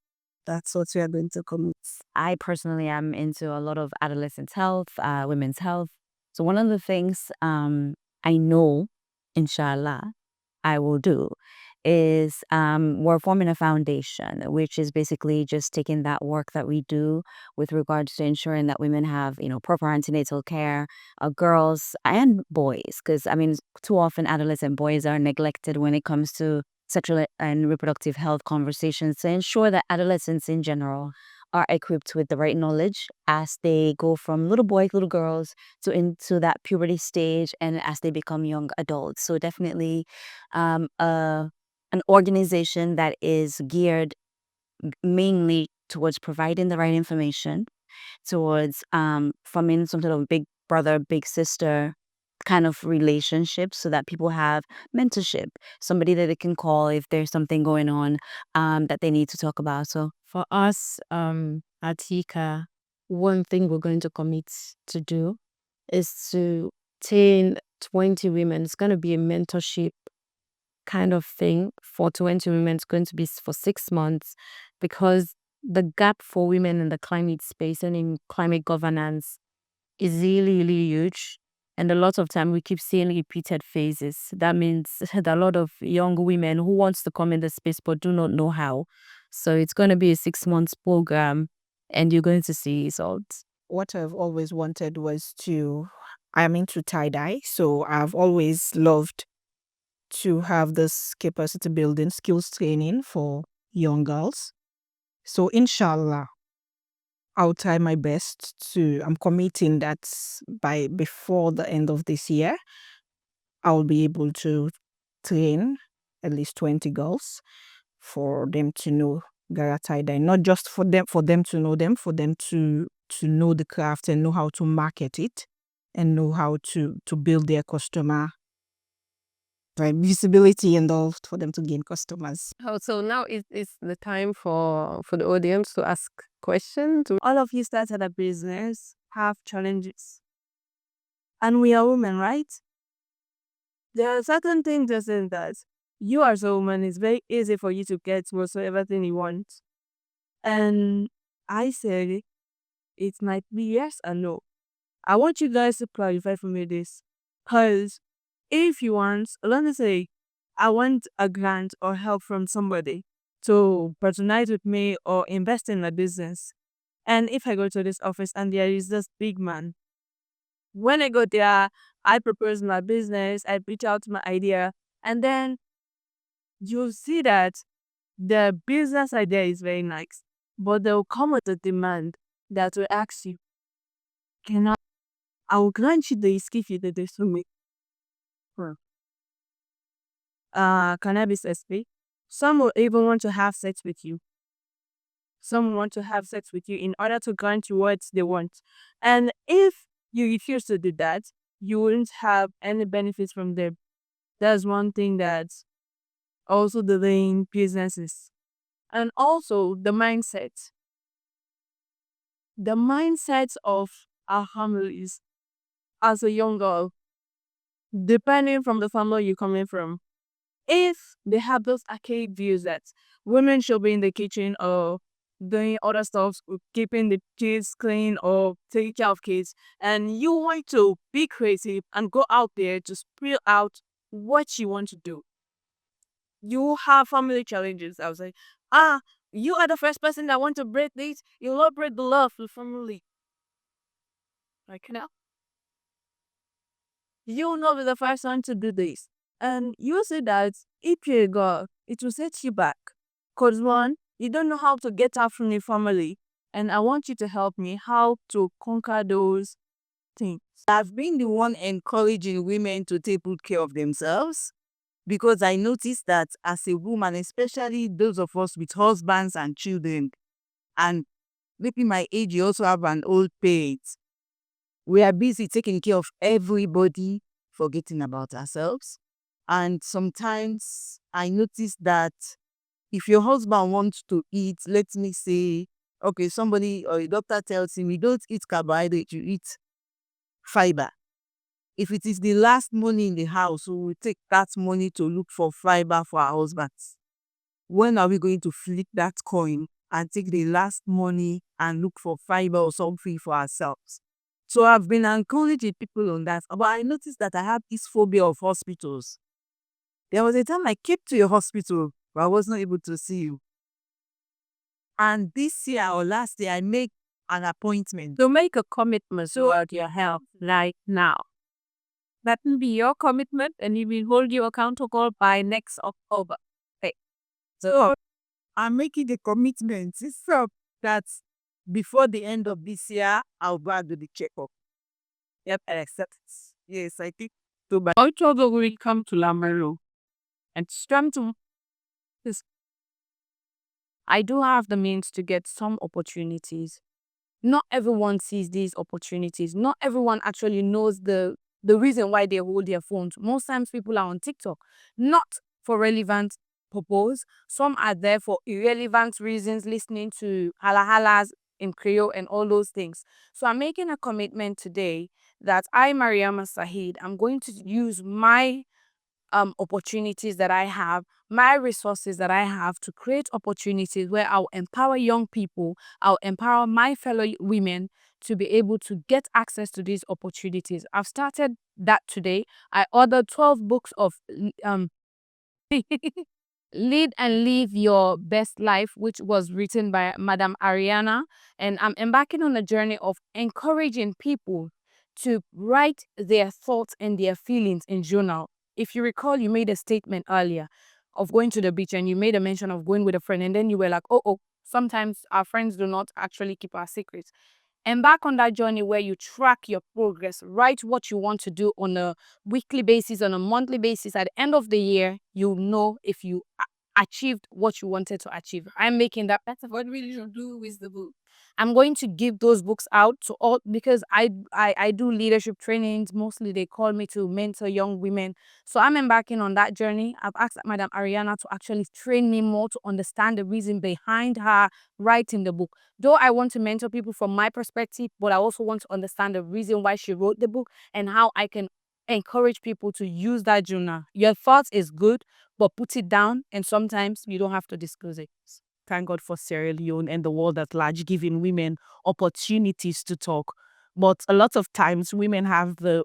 that's what we are going to commit. I personally am into a lot of adolescent health, women's health. So one of the things I know, inshallah, I will do is we're forming a foundation, which is basically just taking that work that we do with regards to ensuring that women have, proper antenatal care, girls and boys. Because, too often adolescent boys are neglected when it comes to sexual and reproductive health conversations, to ensure that adolescents in general are equipped with the right knowledge as they go from little boys, little girls to into that puberty stage and as they become young adults. So definitely an organization that is geared mainly towards providing the right information, towards forming some sort of big brother, big sister kind of relationship, so that people have mentorship, somebody that they can call if there's something going on that they need to talk about. So For us, at Hika, one thing we're going to commit to do is to train 20 women. It's going to be a mentorship kind of thing for 20 women. It's going to be for 6 months, because the gap for women in the climate space and in climate governance is really, really huge. And a lot of time we keep seeing repeated phases. That means there are a lot of young women who wants to come in the space but do not know how. So it's going to be a 6 months program and you're going to see results. What I've always wanted was I'm into tie-dye, so I've always loved to have this capacity building skills training for young girls. So inshallah, I'll try my best I'm committing that before the end of this year, I'll be able to train at least 20 girls for them to know Gara tie-dye. Not just for them to know them, for them to know the craft and know how to market it and know how to build their customer visibility and all for them to gain customers. Oh, so now it's the time for the audience to ask questions. All of you started a business, have challenges. And we are women, right? There are certain things that say that you as a woman, it's very easy for you to get whatsoever thing you want. And I said it might be yes and no. I want you guys to clarify for me this. Because if you want, let me say, I want a grant or help from somebody to patronize with me or invest in a business. And if I go to this office and there is this big man, when I go there, I propose my business, I pitch out my idea, and then you'll see that the business idea is very nice, but they'll come with a demand that will ask you, I will grant you this if you do this for me. Can I be specific? Some will even want to have sex with you. Some want to have sex with you in order to grant you what they want. And if you refuse to do that, you won't have any benefits from them. That's one thing that's also delaying businesses. And also the mindset. The mindset of our families as a young girl, depending from the family you're coming from. If they have those archaic views that women should be in the kitchen or doing other stuff, keeping the kids clean or taking care of kids, and you want to be creative and go out there to spill out what you want to do, you have family challenges. I was like, you are the first person that want to break this. You will not break the love with family. Like, you will not be the first one to do this. And you say that if you're a girl, it will set you back. Because one, you don't know how to get out from your family. And I want you to help me how to conquer those things. I've been the one encouraging women to take good care of themselves because I noticed that as a woman, especially those of us with husbands and children, and maybe my age, you also have an old parent, we are busy taking care of everybody, forgetting about ourselves. And sometimes I notice that if your husband wants to eat, let me say, okay, somebody or a doctor tells him, you don't eat carbohydrate, you eat fiber. If it is the last money in the house, we will take that money to look for fiber for our husbands. When are we going to flip that coin and take the last money and look for fiber or something for ourselves? So I've been encouraging people on that. But I noticed that I have this phobia of hospitals. There was a time I came to your hospital, but I was not able to see you. And this year or last year, I made an appointment. To make a commitment toward your health right now. That will be your commitment and we will hold you accountable by next October. Okay. So I'm making the commitment that before the end of this year, I'll go and do the checkup. Yep, I accept it. Yes, I think so. But October will come to Lamaro and strength to this. I do have the means to get some opportunities. Not everyone sees these opportunities. Not everyone actually knows the reason why they hold their phones. Most times people are on TikTok, not for relevant purpose. Some are there for irrelevant reasons, listening to halahalas in Creole and all those things. So I'm making a commitment today that I, Mariama Sahid, I'm going to use my opportunities that I have, my resources that I have to create opportunities where I'll empower young people, I'll empower my fellow women to be able to get access to these opportunities. I've started that today. I ordered 12 books of Lead and Live Your Best Life, which was written by Madame Ariana. And I'm embarking on a journey of encouraging people to write their thoughts and their feelings in journal. If you recall, you made a statement earlier of going to the beach and you made a mention of going with a friend, and then you were like, oh, sometimes our friends do not actually keep our secrets. Embark on that journey where you track your progress, write what you want to do on a weekly basis, on a monthly basis. At the end of the year, you know if you achieved what you wanted to achieve. I'm making that better. What will you do with the book? I'm going to give those books out to all, because I do leadership trainings. Mostly they call me to mentor young women. So I'm embarking on that journey. I've asked Madam Ariana to actually train me more to understand the reason behind her writing the book. Though I want to mentor people from my perspective, but I also want to understand the reason why she wrote the book and how I can encourage people to use that journal. Your thoughts is good, but put it down, and sometimes you don't have to disclose it. Thank God for Sierra Leone and the world at large giving women opportunities to talk. But a lot of times women have the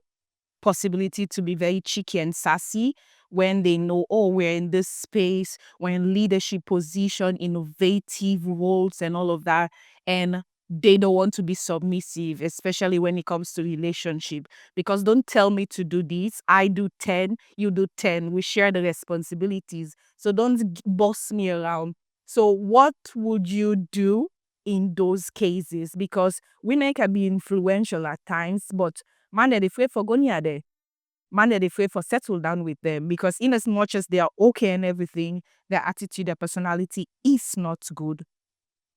possibility to be very cheeky and sassy when they know, oh, we're in this space, we're in leadership position, innovative roles and all of that. And they don't want to be submissive, especially when it comes to relationship. Because don't tell me to do this. I do 10, you do 10. We share the responsibilities. So don't boss me around. So what would you do in those cases? Because women can be influential at times, but man, they're afraid for going there. Man, they're afraid for settle down with them, because in as much as they are okay and everything, their attitude, their personality is not good.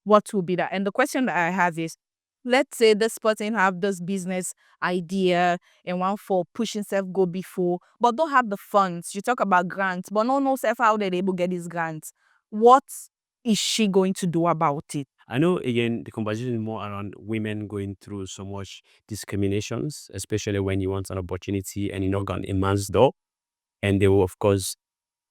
What will be that? And the question that I have is, let's say this person have this business idea and want for pushing self go before, but don't have the funds. You talk about grants, but no self how they're able to get these grants. What is she going to do about it? I know, again, the conversation is more around women going through so much discriminations, especially when you want an opportunity and you knock on a man's door, and they will, of course,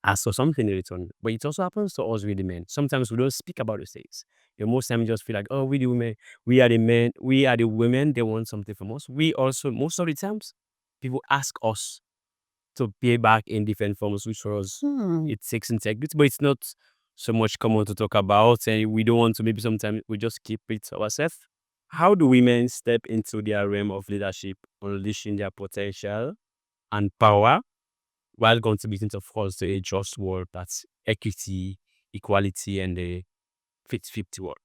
ask for something in return. But it also happens to us with the men. Sometimes we don't speak about those things. Most times we just feel like, oh, we the women, we are the men, we are the women, they want something from us. We also, most of the times, people ask us to pay back in different forms, which for us, it takes integrity, but it's not so much common to talk about, and we don't want to, maybe sometimes we just keep it to ourselves. How do women step into their realm of leadership, unleashing their potential and power, while contributing, of course, to a just world that's equity, equality, and a 50-50 world?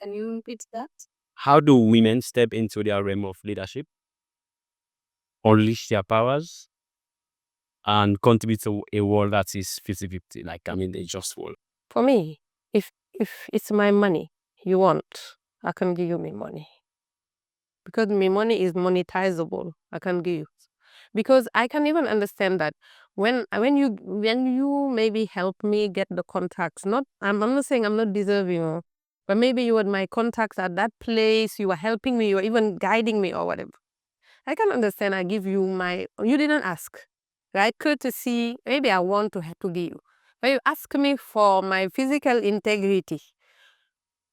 Can you repeat that? How do women step into their realm of leadership, unleash their powers, and contribute to a world that is 50-50, like, I mean, a just world? For me, if it's my money you want, I can give you my money. Because my money is monetizable, I can give. Because I can even understand that when you maybe help me get the contacts, I'm not saying I'm not deserving, but maybe you had my contacts at that place, you were helping me, you were even guiding me or whatever. I can understand. I give you you didn't ask, right? Courtesy, maybe I want to give you. But you ask me for my physical integrity.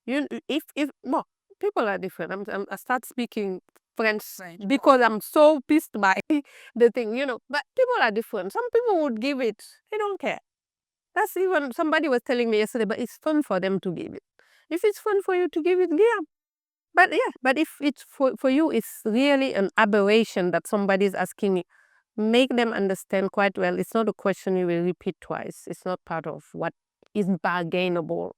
If well, people are different. I start speaking French because I'm so pissed by the thing, But people are different. Some people would give it. They don't care. That's even, somebody was telling me yesterday, but it's fun for them to give it. If it's fun for you to give it, give. But if it's for you, it's really an aberration that somebody is asking you. Make them understand quite well. It's not a question you will repeat twice. It's not part of what is bargainable.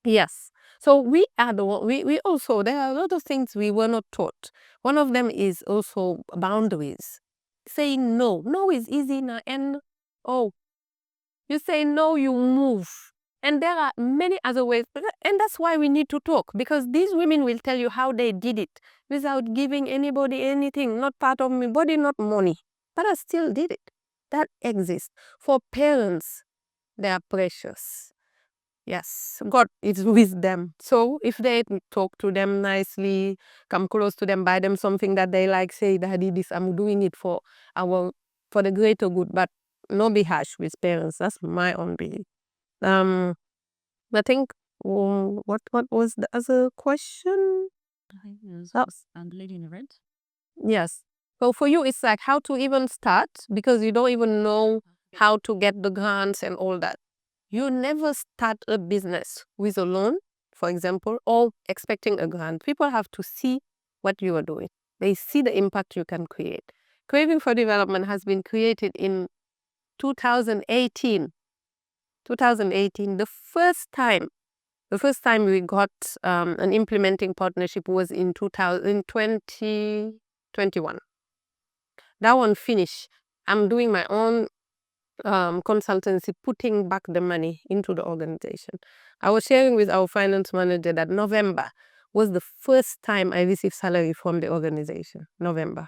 Yes. So we are we also, there are a lot of things we were not taught. One of them is also boundaries. Saying no. No is easy now. And you say no, you move. And there are many other ways. And that's why we need to talk, because these women will tell you how they did it without giving anybody anything, not part of my body, not money. But I still did it. That exists. For parents, they are precious. Yes, God is with them. So if they talk to them nicely, come close to them, buy them something that they like, say, Daddy, this, I'm doing it for the greater good, but not be harsh with parents. That's my own belief. I think, what was the other question? So, And lady in red. yes. So for you, it's like how to even start because you don't even know how to get the grants and all that. You never start a business with a loan, for example, or expecting a grant. People have to see what you are doing. They see the impact you can create. Craving for Development has been created in 2018. 2018, the first time we got an implementing partnership was in 2021. That one finished. I'm doing my own consultancy, putting back the money into the organization. I was sharing with our finance manager that November was the first time I received salary from the organization. November.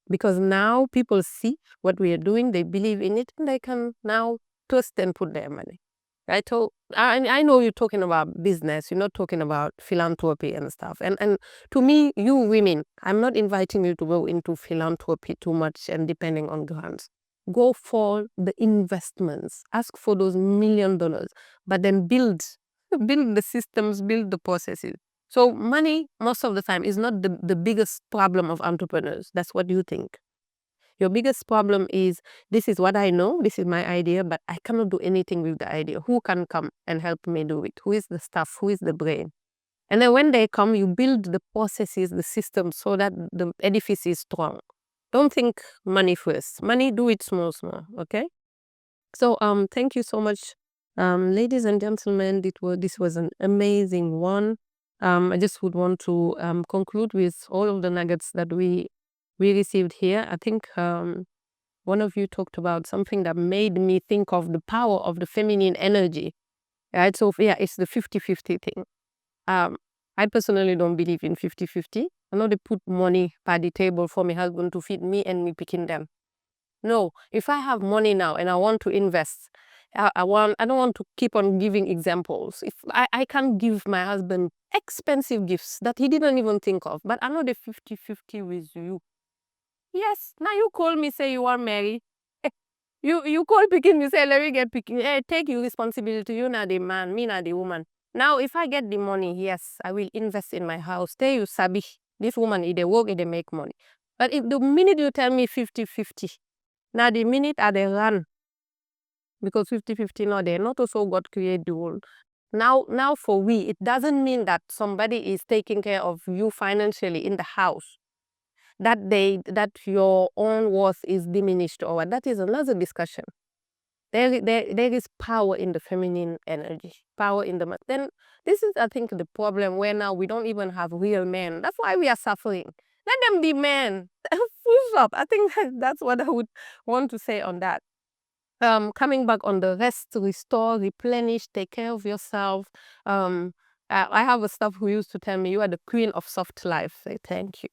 Because now people see what we are doing, they believe in it, and they can now trust and put their money. Right? So I know you're talking about business, you're not talking about philanthropy and stuff. And to me, you women, I'm not inviting you to go into philanthropy too much and depending on grants. Go for the investments. Ask for those $1 million, but then build the systems, build the processes. So money, most of the time, is not the biggest problem of entrepreneurs. That's what you think. Your biggest problem is, this is what I know, this is my idea, but I cannot do anything with the idea. Who can come and help me do it? Who is the staff? Who is the brain? And then when they come, you build the processes, the systems, so that the edifice is strong. Don't think money first. Money, do it small, okay? So thank you so much, ladies and gentlemen. This was an amazing one. I just would want to conclude with all of the nuggets that we received here. I think one of you talked about something that made me think of the power of the feminine energy. Right? So yeah, it's the 50-50 thing. I personally don't believe in 50-50. I know they put money by the table for my husband to feed me and me picking them. No, if I have money now and I want to invest, I don't want to keep on giving examples. If I can give my husband expensive gifts that he didn't even think of, but I know the 50-50 with you. Yes, now you call me, say you are married. You call picking me, say let me get picking. Hey, take your responsibility. You not the man, me not the woman. Now if I get the money, yes, I will invest in my house. Tell you sabi, this woman either work, either make money. But if the minute you tell me 50-50, now the minute I they run, because 50-50 now they're not also God create the world. Now for we, it doesn't mean that somebody is taking care of you financially in the house, that your own worth is diminished or what. That is another discussion. There is power in the feminine energy, power in the. Then this is, I think, the problem where now we don't even have real men. That's why we are suffering. Let them be men. Full stop. I think that's what I would want to say on that. Coming back on the rest, restore, replenish, take care of yourself. I have a staff who used to tell me, you are the queen of soft life. Say thank you.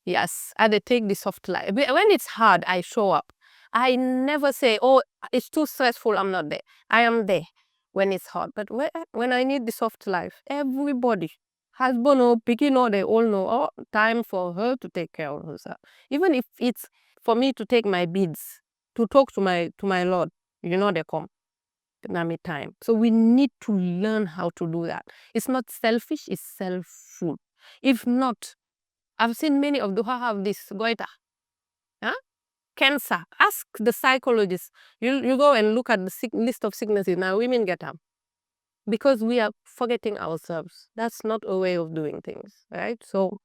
Yes, I take the soft life. When it's hard, I show up. I never say, oh, it's too stressful, I'm not there. I am there when it's hard. But when I need the soft life, everybody, husband or picking or they all know, oh, time for her to take care of herself. Even if it's for me to take my beads, to talk to my Lord, they come. Nami time. So we need to learn how to do that. It's not selfish, it's self-full. If not, I've seen many of them who have this goiter, cancer. Ask the psychologist. You go and look at the list of sicknesses. Now women get them because we are forgetting ourselves. That's not a way of doing things, right? So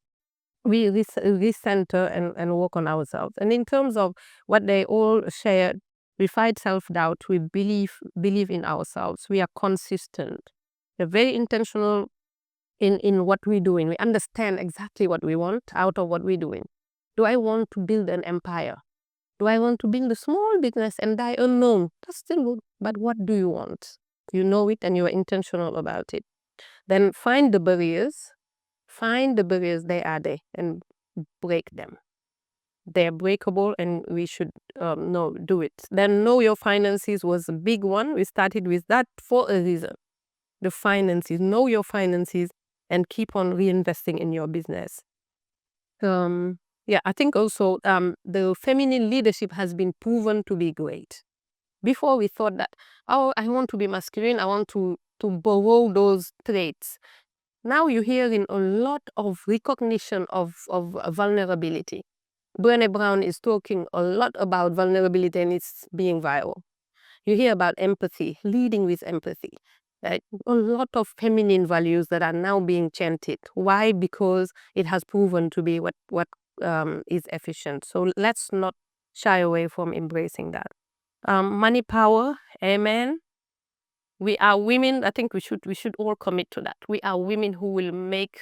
we recenter and work on ourselves. And in terms of what they all shared, we fight self-doubt. We believe in ourselves. We are consistent. We're very intentional in what we're doing. We understand exactly what we want out of what we're doing. Do I want to build an empire? Do I want to build a small business and die unknown? That's still good. But what do you want? You know it and you are intentional about it. Then find the barriers. Find the barriers, they are there, and break them. They're breakable and we should do it. Then know your finances was a big one. We started with that for a reason. The finances, know your finances and keep on reinvesting in your business. I think also the feminine leadership has been proven to be great. Before we thought that, oh, I want to be masculine, I want to borrow those traits. Now you're hearing a lot of recognition of vulnerability. Brené Brown is talking a lot about vulnerability and it's being viral. You hear about empathy, leading with empathy. Right? A lot of feminine values that are now being chanted. Why? Because it has proven to be what is efficient. So let's not shy away from embracing that. Money power, amen. We are women. I think we should all commit to that. We are women who will make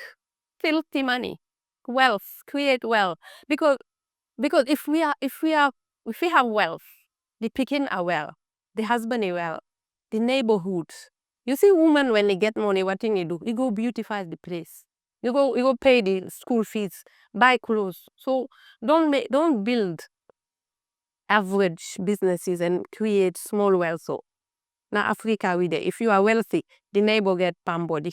filthy money, wealth, create wealth. Because if we have wealth, the pikin are well, the husband is well, the neighborhood. You see, women when they get money, what thing they do? You go beautify the place. You go pay the school fees, buy clothes. So don't build average businesses and create small wealth. So now Africa we there. If you are wealthy, the neighbor get palm body.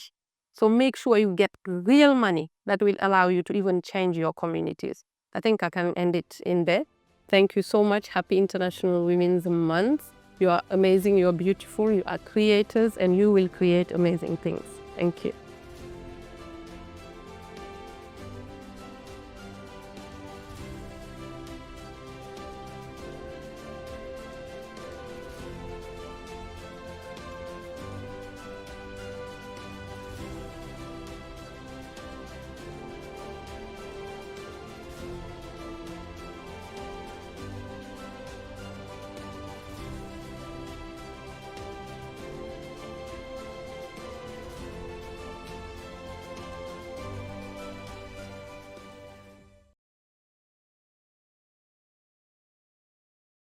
So make sure you get real money that will allow you to even change your communities. I think I can end it in there. Thank you so much. Happy International Women's Month. You are amazing, you are beautiful, you are creators, and you will create amazing things. Thank you.